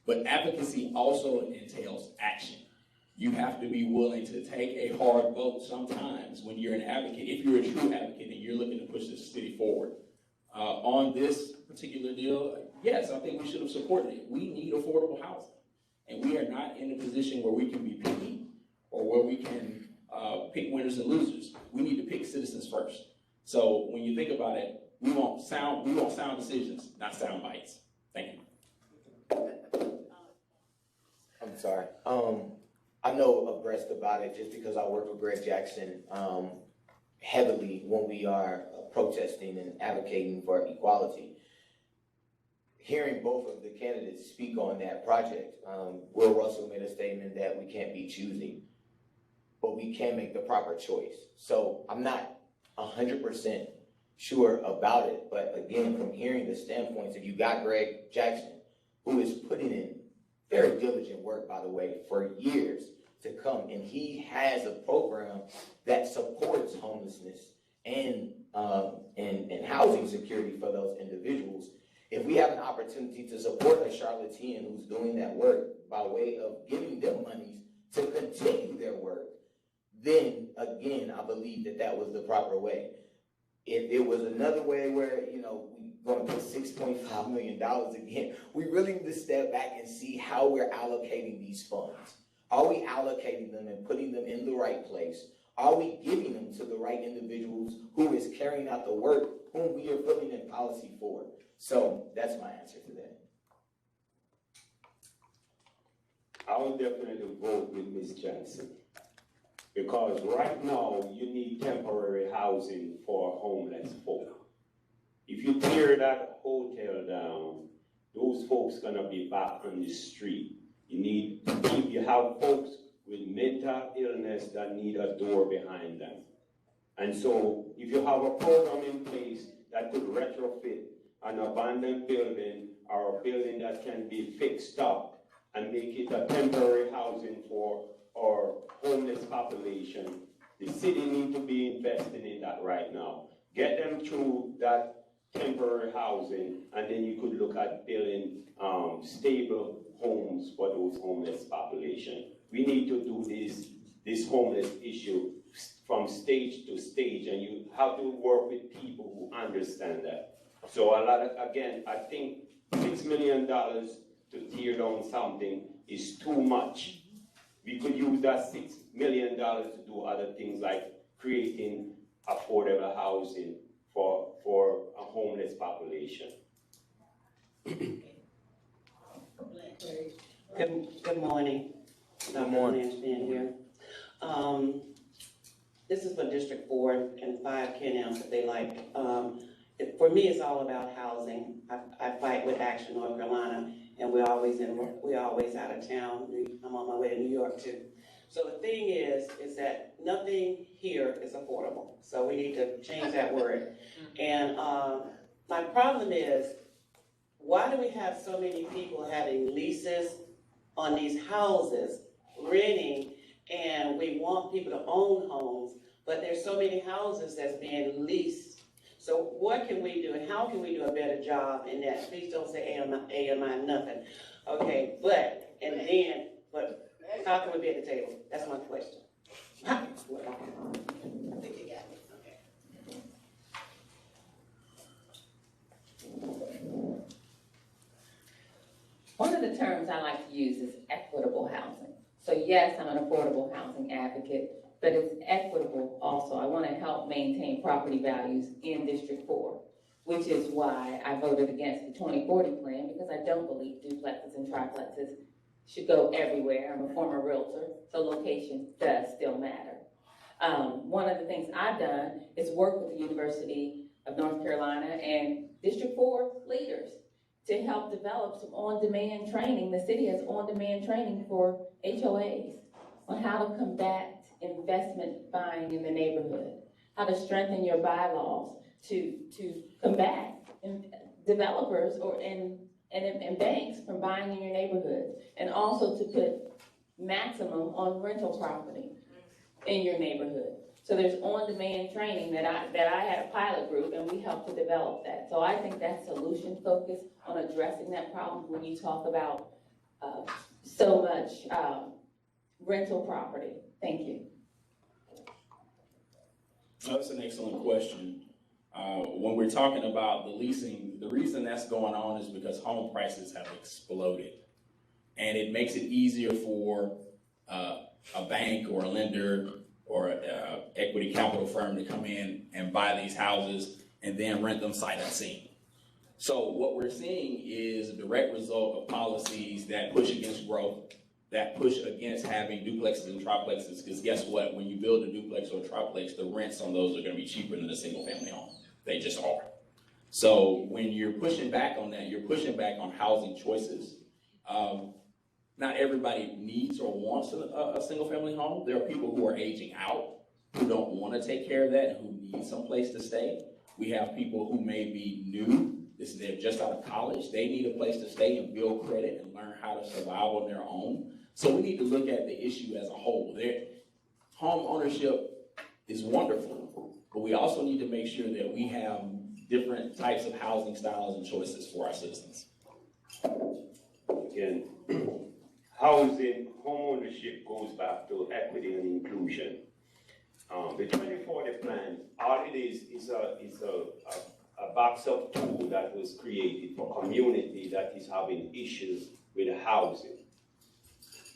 But advocacy also entails action. You have to be willing to take a hard vote sometimes when you're an advocate, if you're a true advocate and you're looking to push this city forward. On this particular deal, yes, I think we should have supported it. We need affordable housing. And we are not in a position where we can be picky or where we can pick winners and losers. We need to pick citizens first. So when you think about it, we want sound decisions, not sound bites. Thank you. I'm sorry. I know abreast about it just because I work with Greg Jackson heavily when we are protesting and advocating for equality. Hearing both of the candidates speak on that project, Will Russell made a statement that we can't be choosy, but we can make the proper choice. So I'm not 100% sure about it, but again, from hearing the standpoints, if you got Greg Jackson, who is putting in very diligent work, by the way, for years to come, and he has a program that supports homelessness and housing security for those individuals. If we have an opportunity to support a Charlottean who's doing that work by way of giving them monies to continue their work, then again, I believe that that was the proper way. If it was another way where, we're going to put $6.5 million again, we really need to step back and see how we're allocating these funds. Are we allocating them and putting them in the right place? Are we giving them to the right individuals who is carrying out the work whom we are putting in policy for? So that's my answer to that. I will definitely vote with Ms. Jackson. Because right now, you need temporary housing for homeless folk. If you tear that hotel down, those folks gonna be back on the street. You have folks with mental illness that need a door behind them. And so, if you have a program in place that could retrofit an abandoned building or a building that can be fixed up and make it a temporary housing for our homeless population, the city needs to be investing in that right now. Get them through that temporary housing, and then you could look at building stable homes for those homeless population. We need to do this homeless issue from stage to stage, and you have to work with people who understand that. So I think $6 million to tear down something is too much. We could use that $6 million to do other things like creating affordable housing for a homeless population. Good morning. Good morning. Thanks for being here. This is for District 4 and 5 candidates that they like. For me, it's all about housing. I fight with Action North Carolina, and we're always out of town. I'm on my way to New York too. So the thing is that nothing here is affordable. So we need to change that word. And my problem is, why do we have so many people having leases on these houses, renting, and we want people to own homes, but there's so many houses that's being leased. So what can we do, and how can we do a better job in that? Please don't say AMI nothing. Okay, but how can we be at the table? That's my question. I think you got it. Okay. One of the terms I like to use is equitable housing. So yes, I'm an affordable housing advocate, but it's equitable also. I want to help maintain property values in District 4, which is why I voted against the 2040 plan, because I don't believe duplexes and triplexes should go everywhere. I'm a former realtor, so location does still matter. One of the things I've done is work with the University of North Carolina and District 4 leaders to help develop some on-demand training. The city has on-demand training for HOAs on how to combat investment buying in the neighborhood, how to strengthen your bylaws to combat developers and banks from buying in your neighborhood, and also to put maximum on rental property in your neighborhood. So there's on-demand training that I had a pilot group, and we helped to develop that. So I think that's solution focused on addressing that problem when you talk about so much rental property. Thank you. That's an excellent question. When we're talking about the leasing, the reason that's going on is because home prices have exploded. And it makes it easier for a bank or a lender or an equity capital firm to come in and buy these houses and then rent them sight unseen. So what we're seeing is a direct result of policies that push against growth, that push against having duplexes and triplexes, because guess what? When you build a duplex or a triplex, the rents on those are going to be cheaper than a single family home. They just are. So when you're pushing back on that, you're pushing back on housing choices. Not everybody needs or wants a single family home. There are people who are aging out, who don't want to take care of that, and who need some place to stay. We have people who may be new. They're just out of college. They need a place to stay and build credit and learn how to survive on their own. So we need to look at the issue as a whole. Home ownership is wonderful, but we also need to make sure that we have different types of housing styles and choices for our citizens. Again, housing, homeownership goes back to equity and inclusion. The 2040 plan, all it is a box of tool that was created for community that is having issues with housing.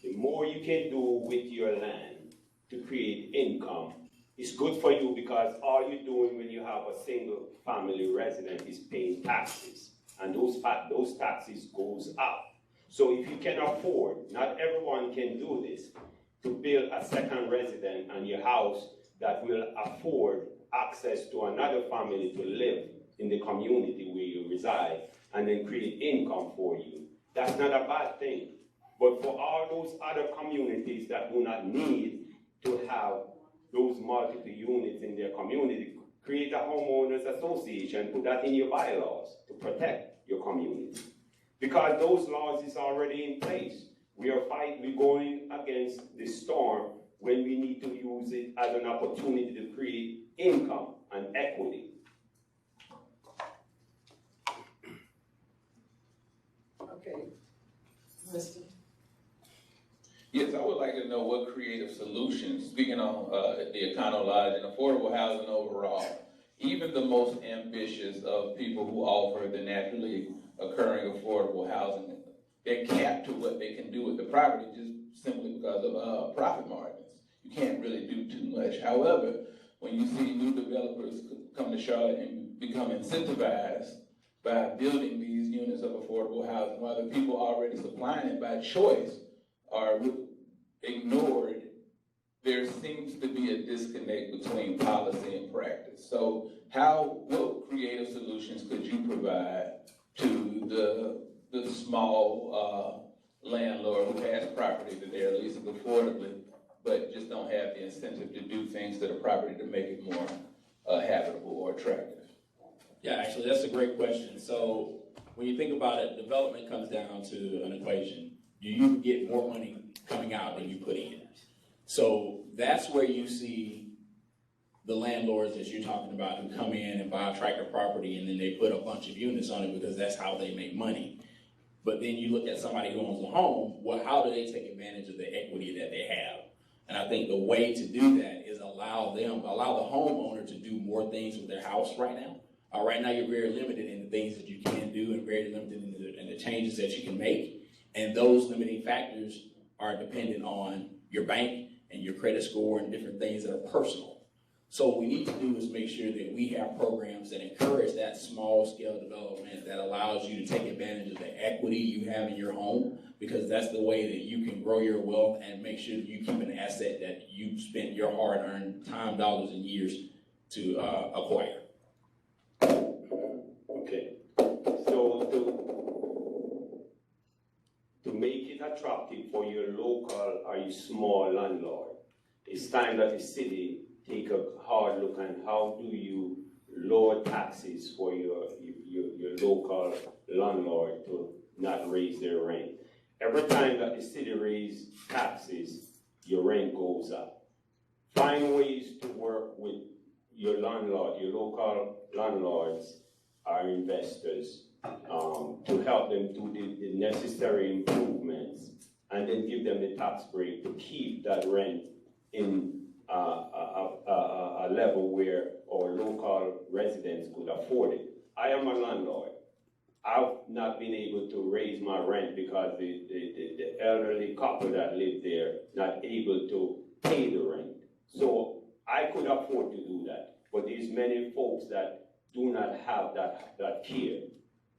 The more you can do with your land to create income, it's good for you, because all you're doing when you have a single family resident is paying taxes, and those taxes goes up. So if you can afford, not everyone can do this, to build a second residence on your house that will afford access to another family to live in the community where you reside and then create income for you. That's not a bad thing. But for all those other communities that do not need to have those multiple units in their community, create a homeowners association, put that in your bylaws to protect your community. Because those laws is already in place. We're going against the storm when we need to use it as an opportunity to create income and equity. Okay, Mr. Yes, I would like to know what creative solutions, speaking on the Econo Lodge and affordable housing overall, even the most ambitious of people who offer the naturally occurring affordable housing, they're capped to what they can do with the property just simply because of profit margins. You can't really do too much. However, when you see new developers come to Charlotte and become incentivized by building these units of affordable housing, while the people already supplying it by choice are ignored, there seems to be a disconnect between policy and practice. So what creative solutions could you provide to the small landlord who has property that they're leasing affordably, but just don't have the incentive to do things to the property to make it more habitable or attractive? Yeah, actually, that's a great question. So when you think about it, development comes down to an equation. Do you get more money coming out than you put in? So that's where you see the landlords that you're talking about who come in and buy a tract of property and then they put a bunch of units on it because that's how they make money. But then you look at somebody who owns a home, well, how do they take advantage of the equity that they have? And I think the way to do that is allow the homeowner to do more things with their house right now. Right now you're very limited in the things that you can do and very limited in the changes that you can make. And those limiting factors are dependent on your bank and your credit score and different things that are personal. So what we need to do is make sure that we have programs that encourage that small scale development that allows you to take advantage of the equity you have in your home, because that's the way that you can grow your wealth and make sure that you keep an asset that you spent your hard-earned time, dollars, and years to acquire. Okay, so to make it attractive for your local or your small landlord, it's time that the city take a hard look at how do you lower taxes for your local landlord to not raise their rent. Every time that the city raises taxes, your rent goes up. find ways to work with your landlord, your local landlords, our investors, to help them do the necessary improvements, and then give them the tax break to keep that rent in a level where our local residents could afford it. I am a landlord. I've not been able to raise my rent because the elderly couple that live there not able to pay the rent. So I could afford to do that. But there's many folks that do not have that care,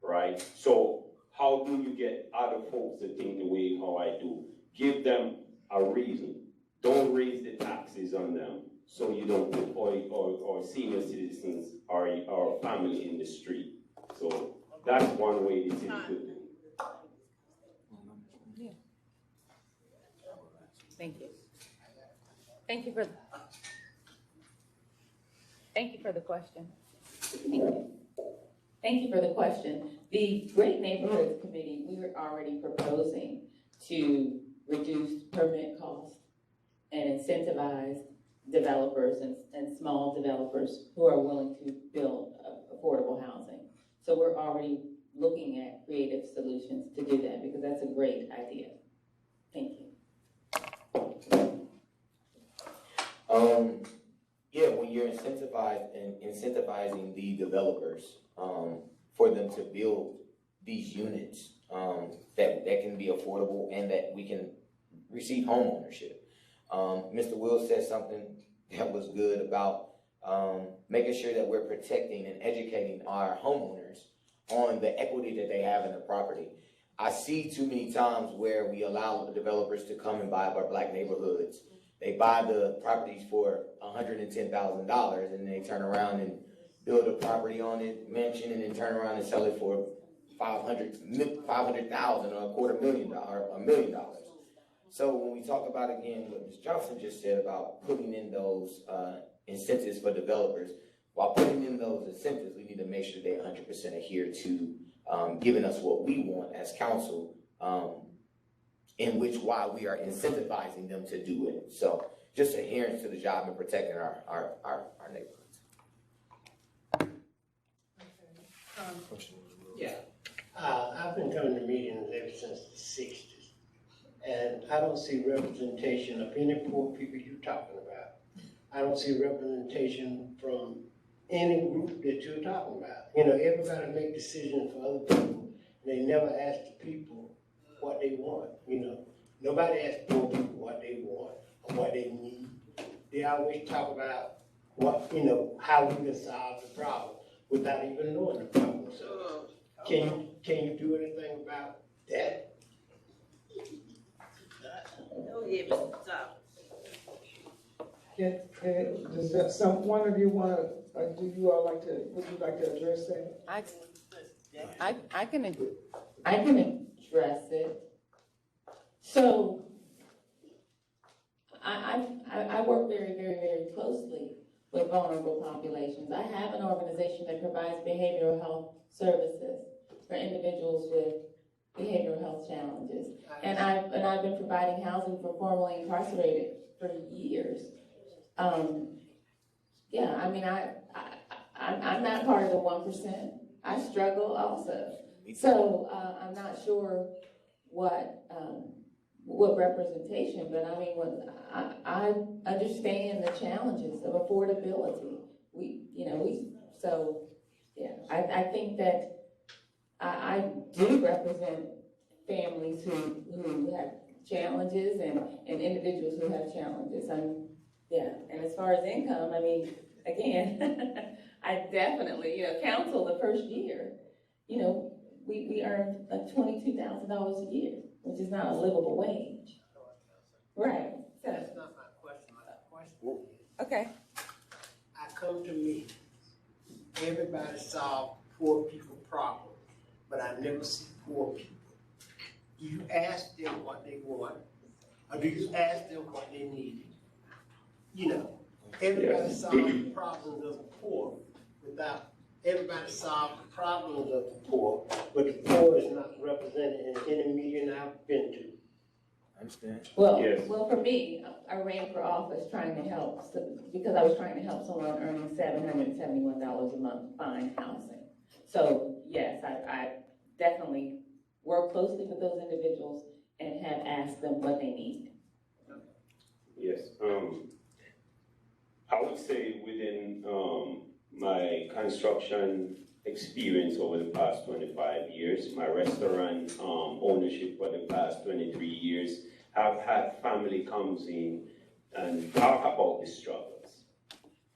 right? So how do you get other folks to think the way how I do? Give them a reason. Don't raise the taxes on them so you don't put or senior citizens or family in the street. So that's one way the city could do. Yeah. Thank you. Thank you for the question. Thank you. Thank you for the question. The Great Neighborhoods Committee, we were already proposing to reduce permit costs and incentivize developers and small developers who are willing to build affordable housing. So we're already looking at creative solutions to do that because that's a great idea. Thank you. Yeah, when you're incentivizing the developers for them to build these units that can be affordable and that we can receive home ownership. Mr. Will said something that was good about making sure that we're protecting and educating our homeowners on the equity that they have in the property. I see too many times where we allow the developers to come and buy our black neighborhoods. They buy the properties for $110,000 and they turn around and build a property on it, mansion, and then turn around and sell it for $500,000 or $250,000 or $1 million. So when we talk about, again, what Ms. Johnson just said about putting in those incentives for developers, while putting in those incentives, we need to make sure they 100% adhere to giving us what we want as council, in which why we are incentivizing them to do it. So just adherence to the job and protecting our neighborhoods. Yeah, I've been coming to meetings ever since the 60s, and I don't see representation of any poor people you're talking about. I don't see representation from any group that you're talking about. You know, everybody make decisions for other people, and they never ask the people what they want, you know. Nobody asks poor people what they want or what they need. They always talk about what, you know, how we can solve the problem without even knowing the problem. So can you do anything about that? Go ahead, Mr. Thomas. Does one of you want to, would you like to address that? I can address it. So I work very, very, very closely with vulnerable populations. I have an organization that provides behavioral health services for individuals with behavioral health challenges. And I've been providing housing for formerly incarcerated for years. Yeah, I mean, I'm not part of the 1%. I struggle also. So I'm not sure what representation, but I mean, I understand the challenges of affordability. I think that I do represent families who have challenges and individuals who have challenges. And as far as income, I mean, again, I definitely, council the first year, we earned like $22,000 a year, which is not a livable wage. Right. So. That's not my question. My question is, okay. I come to meetings. Everybody solve poor people problems, but I never see poor people. Do you ask them what they want, or do you ask them what they need? Everybody solve the problems of the poor without everybody solve the problems of the poor, but the poor is not represented in any meeting I've been to. I understand. Well, Yes. well, for me, I ran for office trying to help, because I was trying to help someone earning $771 a month find housing. So, yes, I definitely work closely with those individuals and have asked them what they need. Yes, I would say within my construction experience over the past 25 years, my restaurant ownership for the past 23 years, I've had family comes in and talk about the struggles.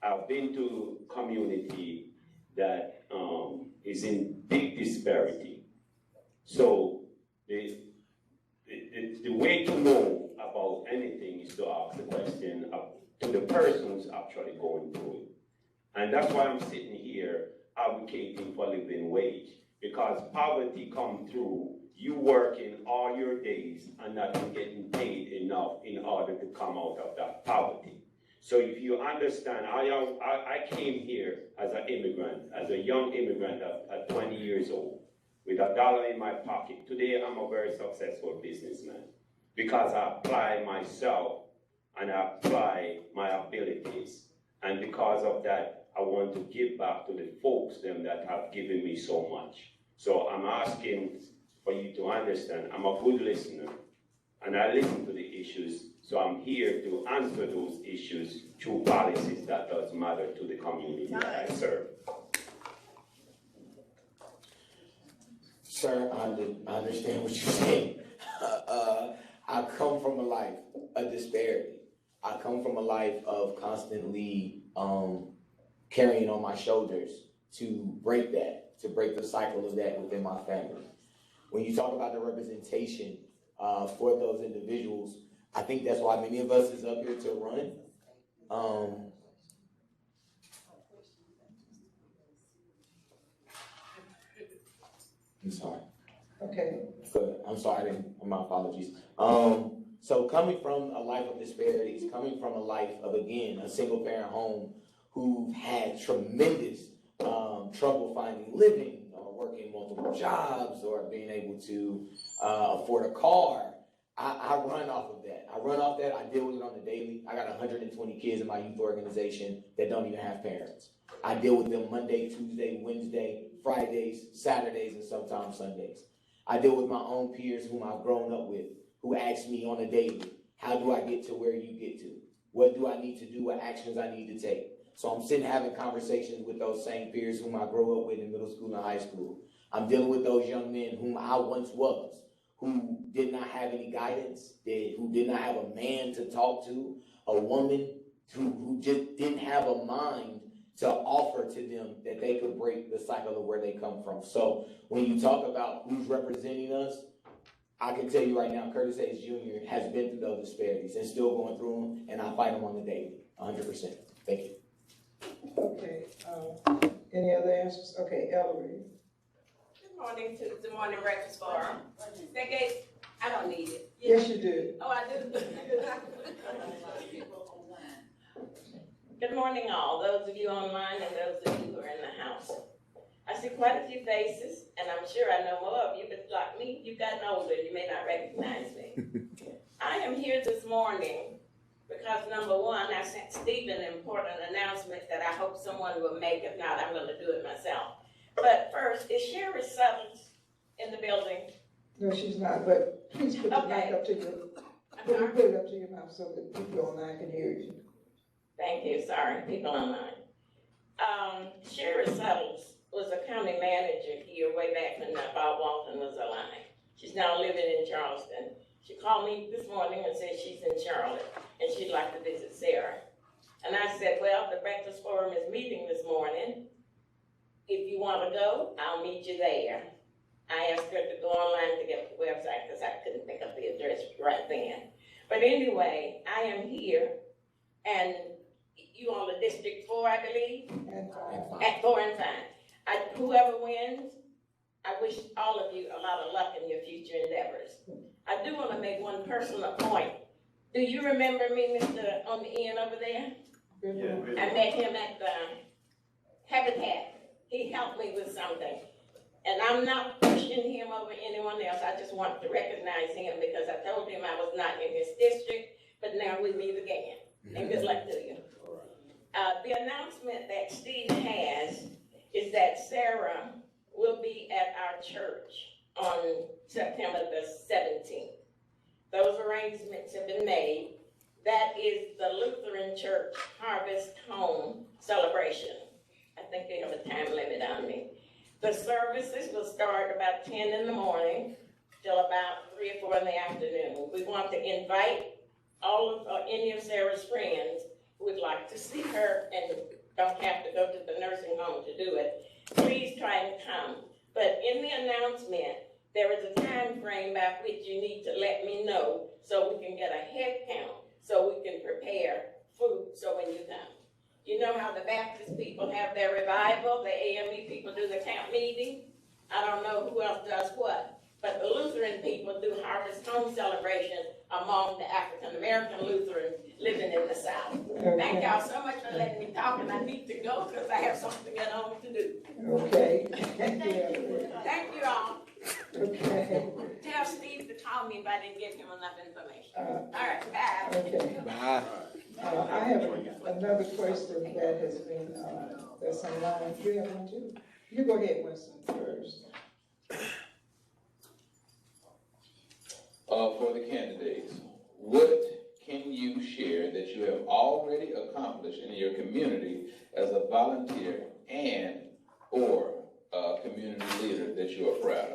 I've been to community that is in big disparity. So the way to know about anything is to ask the question to the person who's actually going through it. And that's why I'm sitting here advocating for living wage, because poverty comes through you working all your days and not getting paid enough in order to come out of that poverty. So if you understand, I came here as an immigrant, as a young immigrant at 20 years old, with $1 in my pocket. Today, I'm a very successful businessman because I apply myself and I apply my abilities. And because of that, I want to give back to the folks them that have given me so much. So I'm asking for you to understand, I'm a good listener and I listen to the issues. So I'm here to answer those issues through policies that does matter to the community that I serve. Sir, I understand what you're saying. I come from a life of disparity. I come from a life of constantly carrying on my shoulders to break that, to break the cycle of that within my family. When you talk about the representation for those individuals, I think that's why many of us is up here to run. I'm sorry. Okay. Good. I'm sorry. My apologies. So coming from a life of disparities, coming from a life of, again, a single parent home who've had tremendous trouble finding living or working multiple jobs or being able to afford a car, I run off of that. I deal with it on the daily. I got 120 kids in my youth organization that don't even have parents. I deal with them Monday, Tuesday, Wednesday, Fridays, Saturdays, and sometimes Sundays. I deal with my own peers whom I've grown up with, who ask me on a daily, how do I get to where you get to? What do I need to do? What actions I need to take? So I'm sitting having conversations with those same peers whom I grew up with in middle school and high school. I'm dealing with those young men whom I once was, who did not have any guidance, who did not have a man to talk to, a woman who just didn't have a mind to offer to them that they could break the cycle of where they come from. So when you talk about who's representing us, I can tell you right now, Curtis Hayes Jr. has been through those disparities and still going through them, and I fight them on the daily, 100%. Thank you. Okay, any other answers? Okay, Ellery. Good morning, breakfast forum. I don't need it. Yes, you do. Oh, I do. Good morning, all. Those of you online and those of you who are in the house. I see quite a few faces, and I'm sure I know more of you, but like me, you've gotten older, you may not recognize me. I am here this morning because, number one, I sent Steve an important announcement that I hope someone will make. If not, I'm going to do it myself. But first, is Sherry Suttles in the building? No, she's not, but please put the mic up to your, put it up to your mouth so that people online can hear you. Thank you, sorry, people online. Sherry Suttles was a county manager here way back when Bob Walton was alive. She's now living in Charleston. She called me this morning and said she's in Charlotte and she'd like to visit Sarah. And I said, well, the Breakfast Forum is meeting this morning. If you want to go, I'll meet you there. I asked her to go online to get the website because I couldn't think of the address right then. But anyway, I am here, and you all are District 4, I believe? At 4 and 5. Whoever wins, I wish all of you a lot of luck in your future endeavors. I do want to make one personal point. Do you remember me, Mr. on the end over there? Yeah. I met him at the Habitat. He helped me with something. And I'm not pushing him over anyone else. I just want to recognize him because I told him I was not in his district, but now we meet again. And good luck to you. The announcement that Steve has is that Sarah will be at our church on September the 17th. Those arrangements have been made. That is the Lutheran Church Harvest Home celebration. I think they have a time limit on me. The services will start about 10 in the morning till about 3 or 4 in the afternoon. We want to invite all of any of Sarah's friends who would like to see her and don't have to go to the nursing home to do it. Please try and come. But in the announcement, there is a time frame by which you need to let me know so we can get a head count so we can prepare food so when you come. You know how the Baptist people have their revival, the AME people do the camp meeting? I don't know who else does what, but the Lutheran people do Harvest Home celebration among the African American Lutherans living in the South. Okay. Thank y'all so much for letting me talk, and I need to go because I have something at home to do. Okay. Thank you all. Okay. Tell Steve to call me if I didn't give him enough information. All right, bye. Okay. Bye. I have another question that has been, that's online. You have one too? You go ahead, Winston, first. For the candidates, what can you share that you have already accomplished in your community as a volunteer and or a community leader that you are proud of?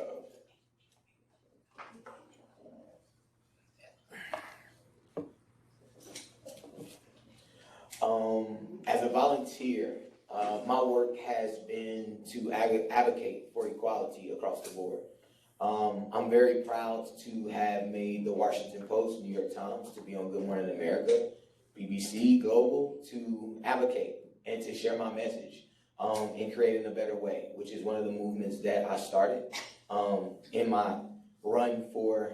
As a volunteer, my work has been to advocate for equality across the board. I'm very proud to have made the Washington Post, New York Times, to be on Good Morning America, BBC, Global, to advocate and to share my message in creating a better way, which is one of the movements that I started in my run for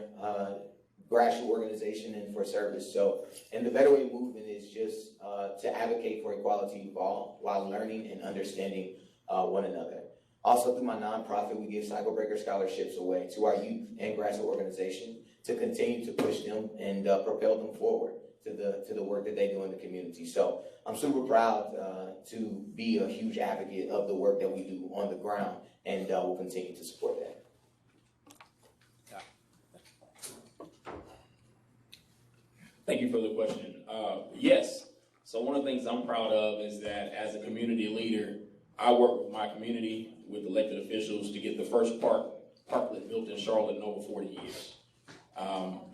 grassroots organization and for service. So, and the Better Way movement is just to advocate for equality of all while learning and understanding one another. Also, through my nonprofit, we give cycle breaker scholarships away to our youth and grassroots organization to continue to push them and propel them forward to the work that they do in the community. So I'm super proud to be a huge advocate of the work that we do on the ground, and we'll continue to support that. Thank you for the question. Yes. So one of the things I'm proud of is that as a community leader, I work with my community, with elected officials to get the first parklet built in Charlotte in over 40 years.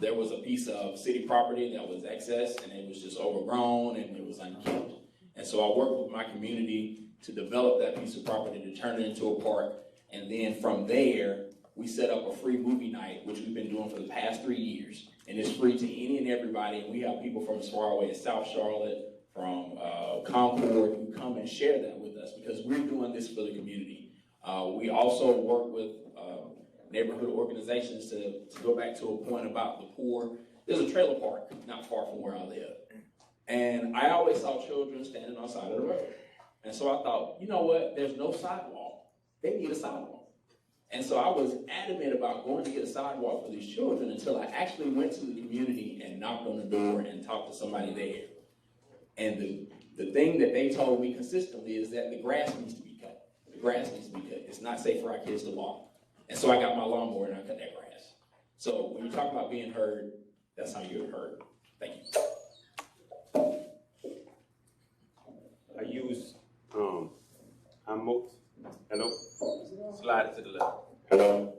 There was a piece of city property that was excess and it was just overgrown and it was unkempt. And so I worked with my community to develop that piece of property to turn it into a park. And then from there, we set up a free movie night, which we've been doing for the past 3 years. And it's free to any and everybody. And we have people from as far away as South Charlotte, from Concord, who come and share that with us because we're doing this for the community. We also work with neighborhood organizations to go back to a point about the poor. There's a trailer park not far from where I live. And I always saw children standing on the side of the road. And so I thought, you know what, there's no sidewalk. They need a sidewalk. And so I was adamant about going to get a sidewalk for these children until I actually went to the community and knocked on the door and talked to somebody there. And the thing that they told me consistently is that the grass needs to be cut. The grass needs to be cut. It's not safe for our kids to walk. And so I got my lawnmower and I cut that grass. So when you talk about being heard, that's how you're heard. Thank you. I use hello? Slide it to the left. Hello?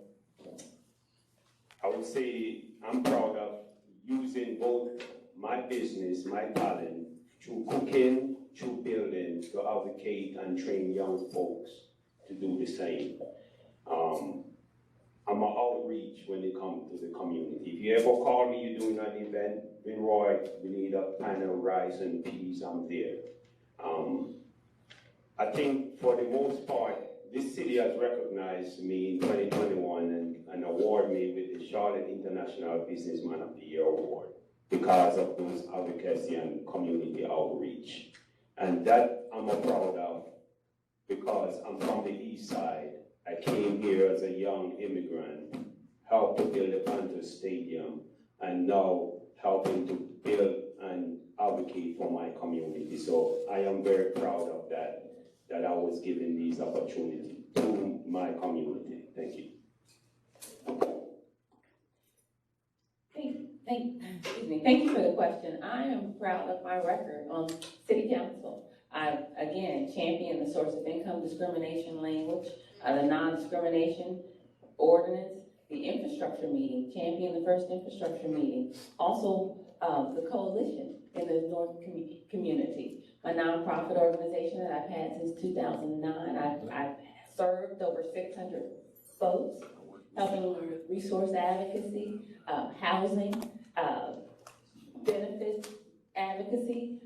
I would say I'm proud of using both my business, my talent, through cooking, through building, to advocate and train young folks to do the same. I'm an outreach when it comes to the community. If you ever call me, you're doing an event, Roy, we need a pan of rice and peas, I'm there. I think for the most part, this city has recognized me in 2021 and awarded me with the Charlotte International Businessman of the Year Award because of those advocacy and community outreach. And that I'm proud of because I'm from the east side I came here as a young immigrant, helped to build the Panthers Stadium, and now helping to build and advocate for my community. So I am very proud of that I was given these opportunities to my community. Thank you. Thank you for the question. I am proud of my record on city council. I've, again, championed the source of income discrimination language, the non-discrimination ordinance, the infrastructure meeting, championed the first infrastructure meeting, also the coalition in the North community, my nonprofit organization that I've had since 2009. I've served over 600 folks, helping with resource advocacy, housing, benefits advocacy.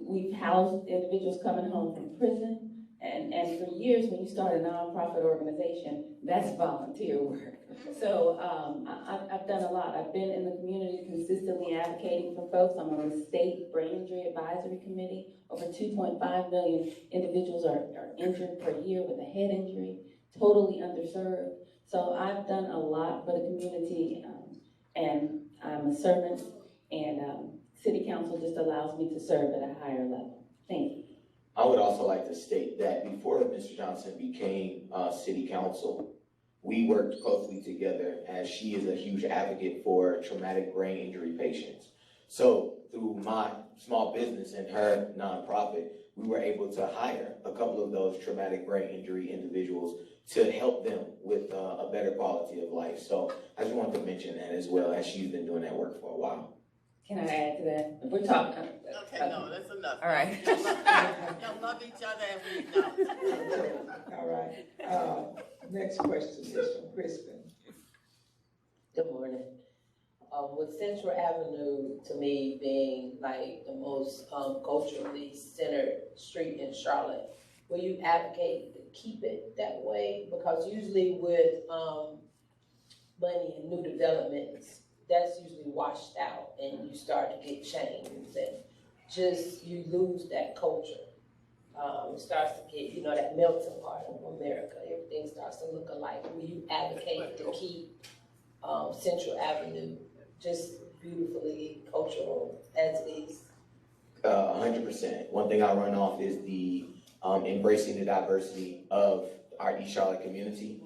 We've housed individuals coming home from prison. And for years, when you start a nonprofit organization, that's volunteer work. So I've done a lot. I've been in the community consistently advocating for folks. I'm on the state brain injury advisory committee. Over 2.5 million individuals are injured per year with a head injury, totally underserved. So I've done a lot for the community, and I'm a servant, and City Council just allows me to serve at a higher level. Thank you. I would also like to state that before Mr. Johnson became City Council, we worked closely together, as she is a huge advocate for traumatic brain injury patients. So through my small business and her nonprofit, we were able to hire a couple of those traumatic brain injury individuals to help them with a better quality of life. So I just wanted to mention that as well, as she's been doing that work for a while. Can I add to that? We're talking. Okay, no, that's enough. All right. Y'all love each other and we know. All right. Next question is from Crispin. Good morning. With Central Avenue, to me, being like the most culturally centered street in Charlotte, will you advocate to keep it that way? Because usually with money and new developments, that's usually washed out and you start to get changes and just you lose that culture. It starts to get, that melting pot of America. Everything starts to look alike. Will you advocate to keep Central Avenue just beautifully cultural as it is? 100%. One thing I run off is the embracing the diversity of our East Charlotte community.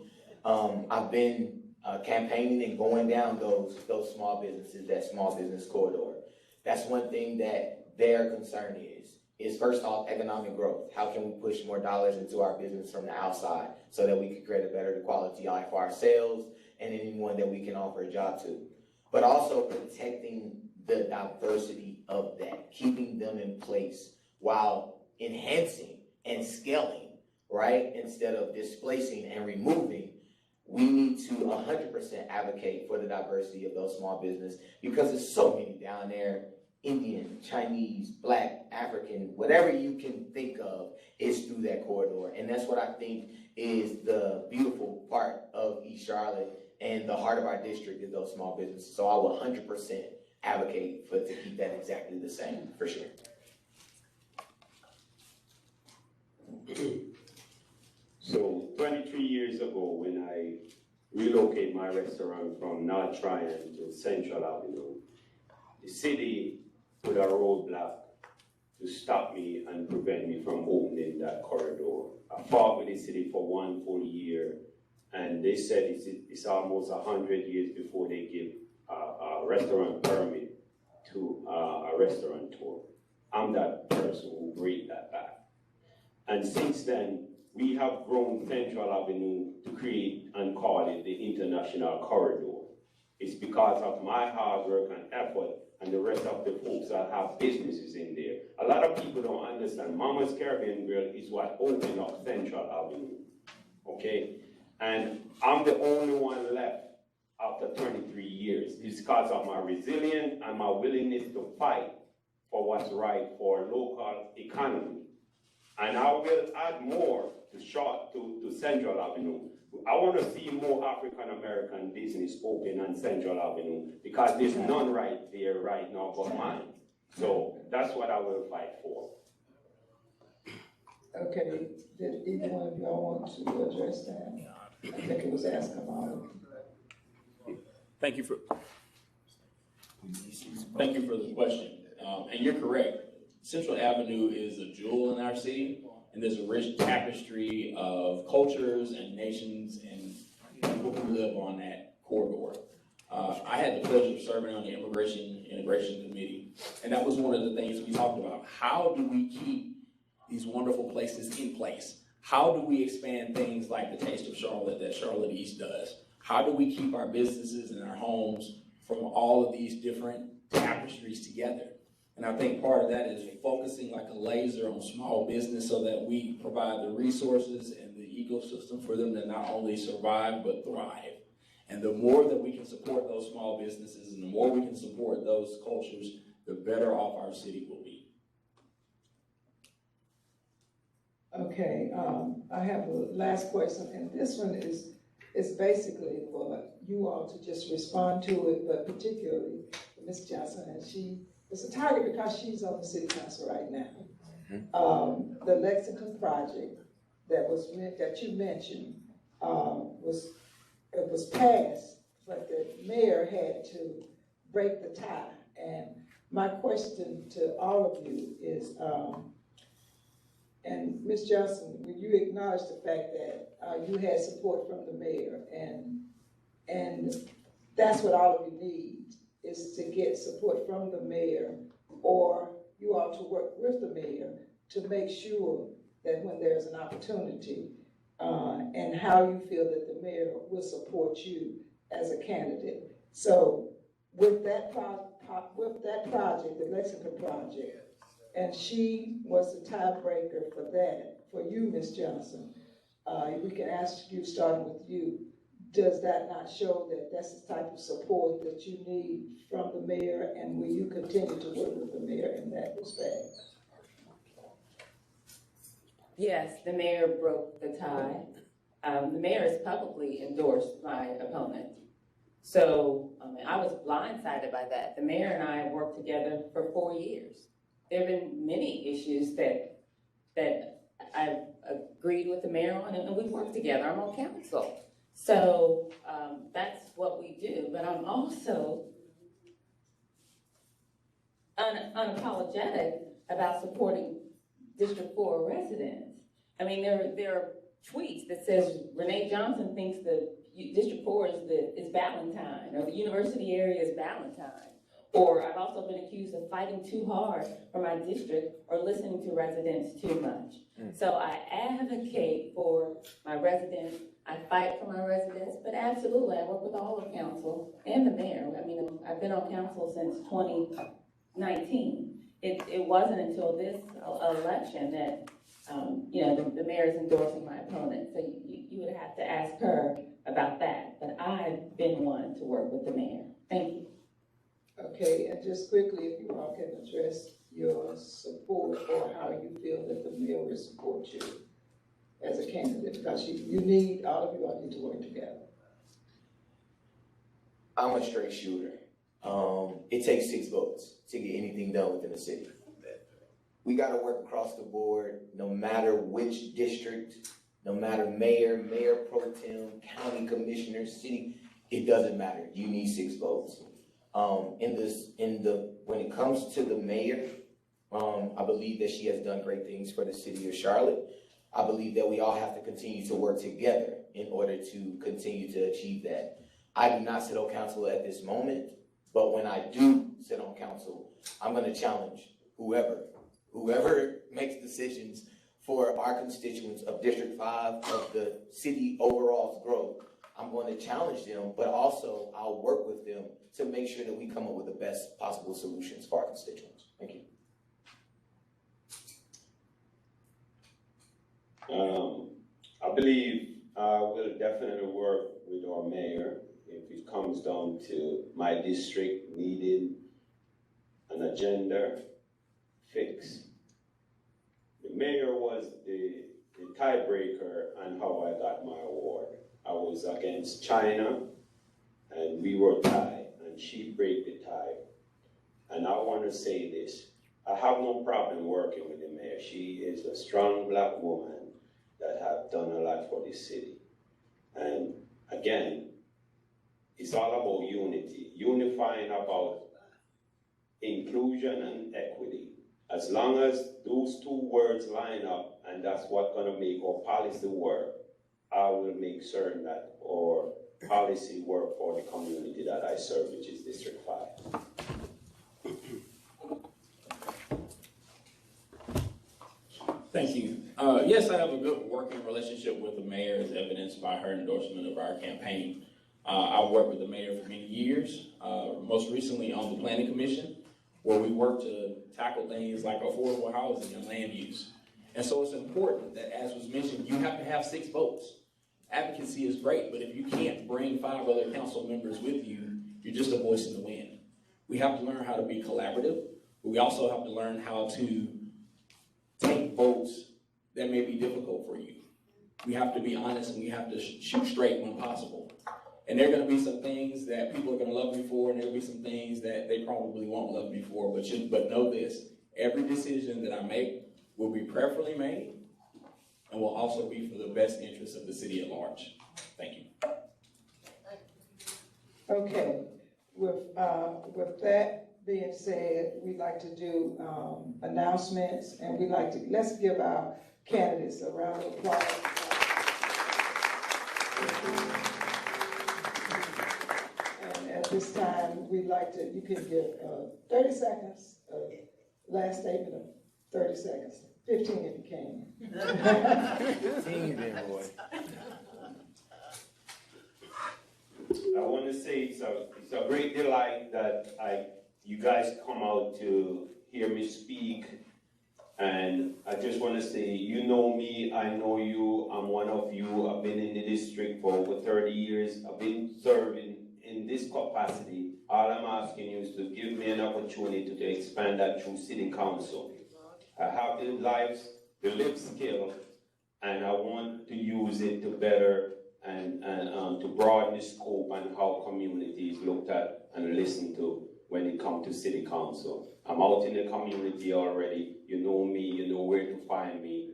I've been campaigning and going down those small businesses, that small business corridor. That's one thing that their concern is first off, economic growth. How can we push more dollars into our business from the outside so that we can create a better quality life for ourselves and anyone that we can offer a job to? But also protecting the diversity of that, keeping them in place while enhancing and scaling, right? Instead of displacing and removing. We need to 100% advocate for the diversity of those small business because there's so many down there, Indian, Chinese, Black, African, whatever you can think of is through that corridor. And that's what I think is the beautiful part of East Charlotte and the heart of our district is those small businesses. So I will 100% advocate to keep that exactly the same, for sure. So 23 years ago, when I relocated my restaurant from North Tryon to Central Avenue, the city put a roadblock to stop me and prevent me from opening that corridor. I fought with the city for 1 full year, and they said it's almost 100 years before they give a restaurant permit to a restaurateur. I'm that person who break that back. And since then, we have grown Central Avenue to create and call it the International Corridor. It's because of my hard work and effort and the rest of the folks that have businesses in there. A lot of people don't understand. Mama's Caribbean Grill is what opened up Central Avenue, okay? And I'm the only one left after 23 years. It's because of my resilience and my willingness to fight for what's right for local economy. And I will add more to Central Avenue. I want to see more African American business open on Central Avenue because there's none right there right now but mine. So that's what I will fight for. Okay, did either one of y'all want to address that? I think it was asked about. Thank you for the question. And you're correct. Central Avenue is a jewel in our city, and there's a rich tapestry of cultures and nations and people who live on that corridor. I had the pleasure of serving on the Immigration Integration Committee, and that was one of the things we talked about. How do we keep these wonderful places in place? How do we expand things like the Taste of Charlotte that Charlotte East does? How do we keep our businesses and our homes from all of these different tapestries together? And I think part of that is focusing like a laser on small business so that we provide the resources and the ecosystem for them to not only survive but thrive. And the more that we can support those small businesses and the more we can support those cultures, the better off our city will be. Okay, I have a last question, and this one is basically for you all to just respond to it, but particularly for Ms. Johnson, and she is a target because she's on the city council right now. The Lexington project that you mentioned was passed, but the mayor had to break the tie. And my question to all of you is, and Ms. Johnson, will you acknowledge the fact that you had support from the mayor, and that's what all of you need, is to get support from the mayor, or you ought to work with the mayor to make sure that when there's an opportunity, and how you feel that the mayor will support you as a candidate. So with that project, the Lexington project, and she was the tiebreaker for that, for you, Ms. Johnson. We can ask you, starting with you, does that not show that that's the type of support that you need from the mayor, and will you continue to work with the mayor in that respect? Yes, the mayor broke the tie. The mayor has publicly endorsed my opponent. So I was blindsided by that. The mayor and I worked together for 4 years. There have been many issues that I've agreed with the mayor on, and we've worked together. I'm on council. So that's what we do. But I'm also unapologetic about supporting District 4 residents. I mean, there are tweets that says Renee Johnson thinks the District 4 is Valentine, or the university area is Valentine. Or I've also been accused of fighting too hard for my district or listening to residents too much. So I advocate for my residents, I fight for my residents, but absolutely I work with all of council and the mayor. I mean, I've been on council since 2019. It wasn't until this election that the mayor is endorsing my opponent. So you would have to ask her about that. But I've been one to work with the mayor. Thank you. Okay, and just quickly, if you all can address your support or how you feel that the mayor will support you as a candidate, because all of you all need to work together. I'm a straight shooter. It takes 6 votes to get anything done within the city. We got to work across the board, no matter which district, no matter mayor pro tem, county commissioner, city, it doesn't matter. You need 6 votes. When it comes to the mayor, I believe that she has done great things for the city of Charlotte. I believe that we all have to continue to work together in order to continue to achieve that. I do not sit on council at this moment, but when I do sit on council, I'm going to challenge whoever makes decisions for our constituents of District 5, of the city overall growth. I'm going to challenge them, but also I'll work with them to make sure that we come up with the best possible solutions for our constituents. Thank you. I believe we'll definitely work with our mayor if it comes down to my district needing an agenda fix. The mayor was the tiebreaker on how I got my award. I was against China, and we were tied, and she broke the tie. And I want to say this, I have no problem working with the mayor. She is a strong black woman that have done a lot for this city. And again, it's all about unity, unifying about inclusion and equity. As long as those two words line up, and that's what's gonna make our policy work, I will make certain that our policy work for the community that I serve, which is District 5. Thank you. Yes, I have a good working relationship with the mayor, as evidenced by her endorsement of our campaign. I've worked with the mayor for many years, most recently on the Planning Commission, where we work to tackle things like affordable housing and land use. And so it's important that, as was mentioned, you have to have 6 votes. Advocacy is great, but if you can't bring 5 other council members with you, you're just a voice in the wind. We have to learn how to be collaborative, but we also have to learn how to take votes that may be difficult for you. We have to be honest, and we have to shoot straight when possible. And there are going to be some things that people are going to love me for, and there will be some things that they probably won't love me for. But know this: every decision that I make will be prayerfully made, and will also be for the best interest of the city at large. Thank you. Okay, with that being said, we'd like to do announcements, and let's give our candidates a round of applause. And at this time, you can give 30 seconds, last statement of 30 seconds, 15 if you can. 15 then, boy. I want to say it's a great delight that you guys come out to hear me speak, and I just want to say, you know me, I know you, I'm one of you. I've been in the district for over 30 years. I've been serving in this capacity. All I'm asking you is to give me an opportunity to expand that through City Council. I have the lip skill, and I want to use it to better and to broaden the scope and how community is looked at and listened to when it comes to City Council. I'm out in the community already. You know me, you know where to find me.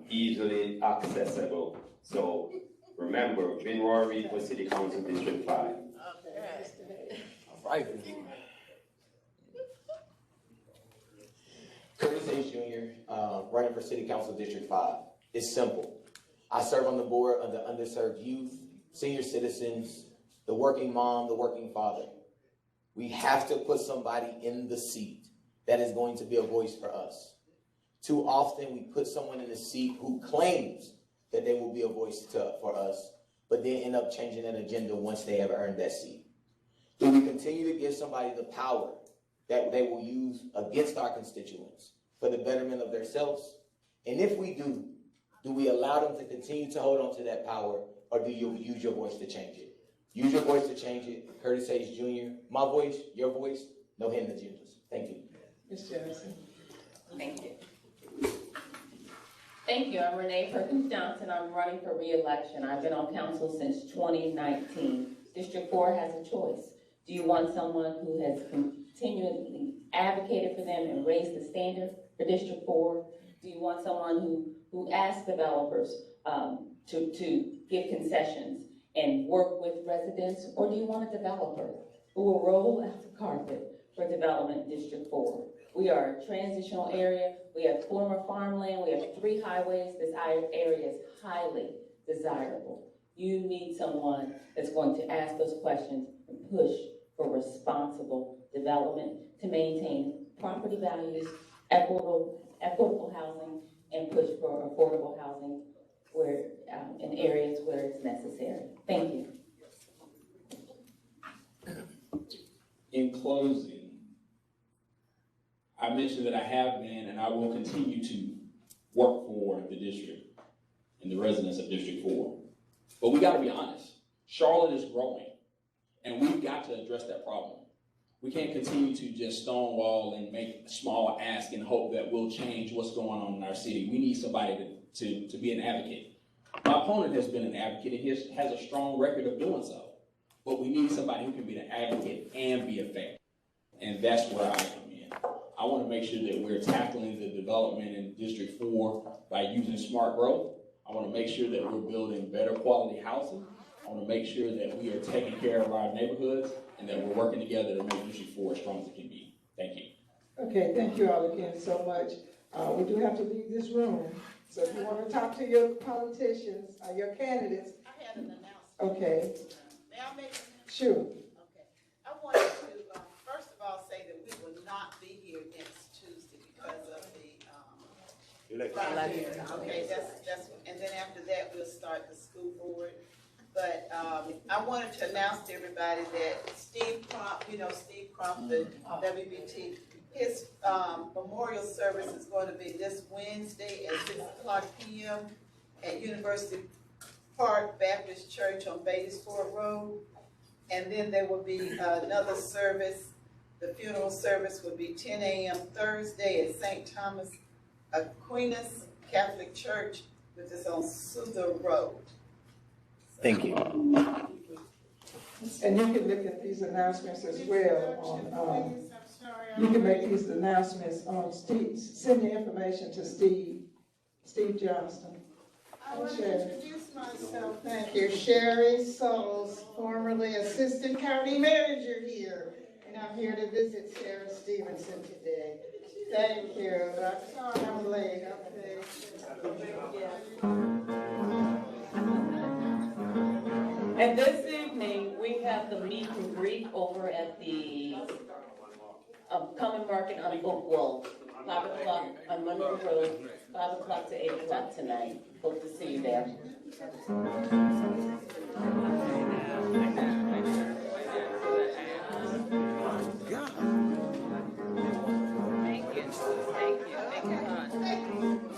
Easily accessible. So remember, Ben Rory for City Council District 5. All right. Curtis H. Jr., running for City Council District 5. It's simple. I serve on the board of the underserved youth, senior citizens, the working mom, the working father. We have to put somebody in the seat that is going to be a voice for us. Too often we put someone in the seat who claims that they will be a voice for us, but then end up changing an agenda once they have earned that seat. Do we continue to give somebody the power that they will use against our constituents for the betterment of themselves? And if we do we allow them to continue to hold on to that power, or do you use your voice to change it? Use your voice to change it. Curtis H. Jr., my voice, your voice, no hidden agendas. Thank you. Ms. Johnson. Thank you. Thank you. I'm Renee Perkins Johnson. I'm running for re-election. I've been on council since 2019. District 4 has a choice. Do you want someone who has continually advocated for them and raised the standard for District 4? Do you want someone who asks developers to give concessions and work with residents? Or do you want a developer who will roll out the carpet for development in District 4? We are a transitional area. We have former farmland. We have 3 highways. This area is highly desirable. You need someone that's going to ask those questions and push for responsible development to maintain property values, equitable housing, and push for affordable housing where in areas where it's necessary. Thank you. In closing, I mentioned that I have been and I will continue to work for the district and the residents of District 4. But we got to be honest. Charlotte is growing, and we've got to address that problem. We can't continue to just stonewall and make small asks and hope that we'll change what's going on in our city. We need somebody to be an advocate. My opponent has been an advocate, and he has a strong record of doing so. But we need somebody who can be an advocate and be effective. And that's where I come in. I want to make sure that we're tackling the development in District 4 by using smart growth. I want to make sure that we're building better quality housing. I want to make sure that we are taking care of our neighborhoods and that we're working together to make District 4 as strong as it can be. Thank you. Okay, thank you all again so much. We do have to leave this room, so if you want to talk to your politicians, your candidates. I had an announcement. Okay, May I make? sure. Okay. I wanted to, first of all, say that we will not be here next Tuesday because of the, election. Okay, that's, and then after that, we'll start the school board. But, I wanted to announce to everybody that Steve Crump, the WBT, his, memorial service is going to be this Wednesday at 6:00 p.m. at University Park Baptist Church on Beatty's-Ford Road. And then there will be another service. The funeral service will be 10 a.m. Thursday at St. Thomas Aquinas Catholic Church, which is on Souther Road. Thank you. And you can look at these announcements as well on, you can make these announcements on Steve, send your information to Steve Johnston. I want to introduce myself. Thank you. Sherry Souls, formerly Assistant County Manager here. And I'm here to visit Sarah Stevenson today. Thank you. I'm sorry I'm late. And this evening, we have the meet and greet over at the Common Market on Oakwell, 5 o'clock on Monroe Road, 5 o'clock to 8 o'clock tonight. Hope to see you there. Thank you. Thank you.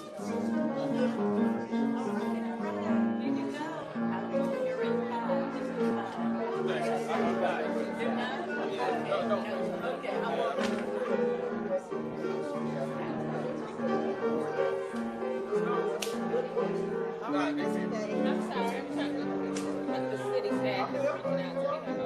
I'm sorry, I'm trying to look at the city staff is reaching out to me.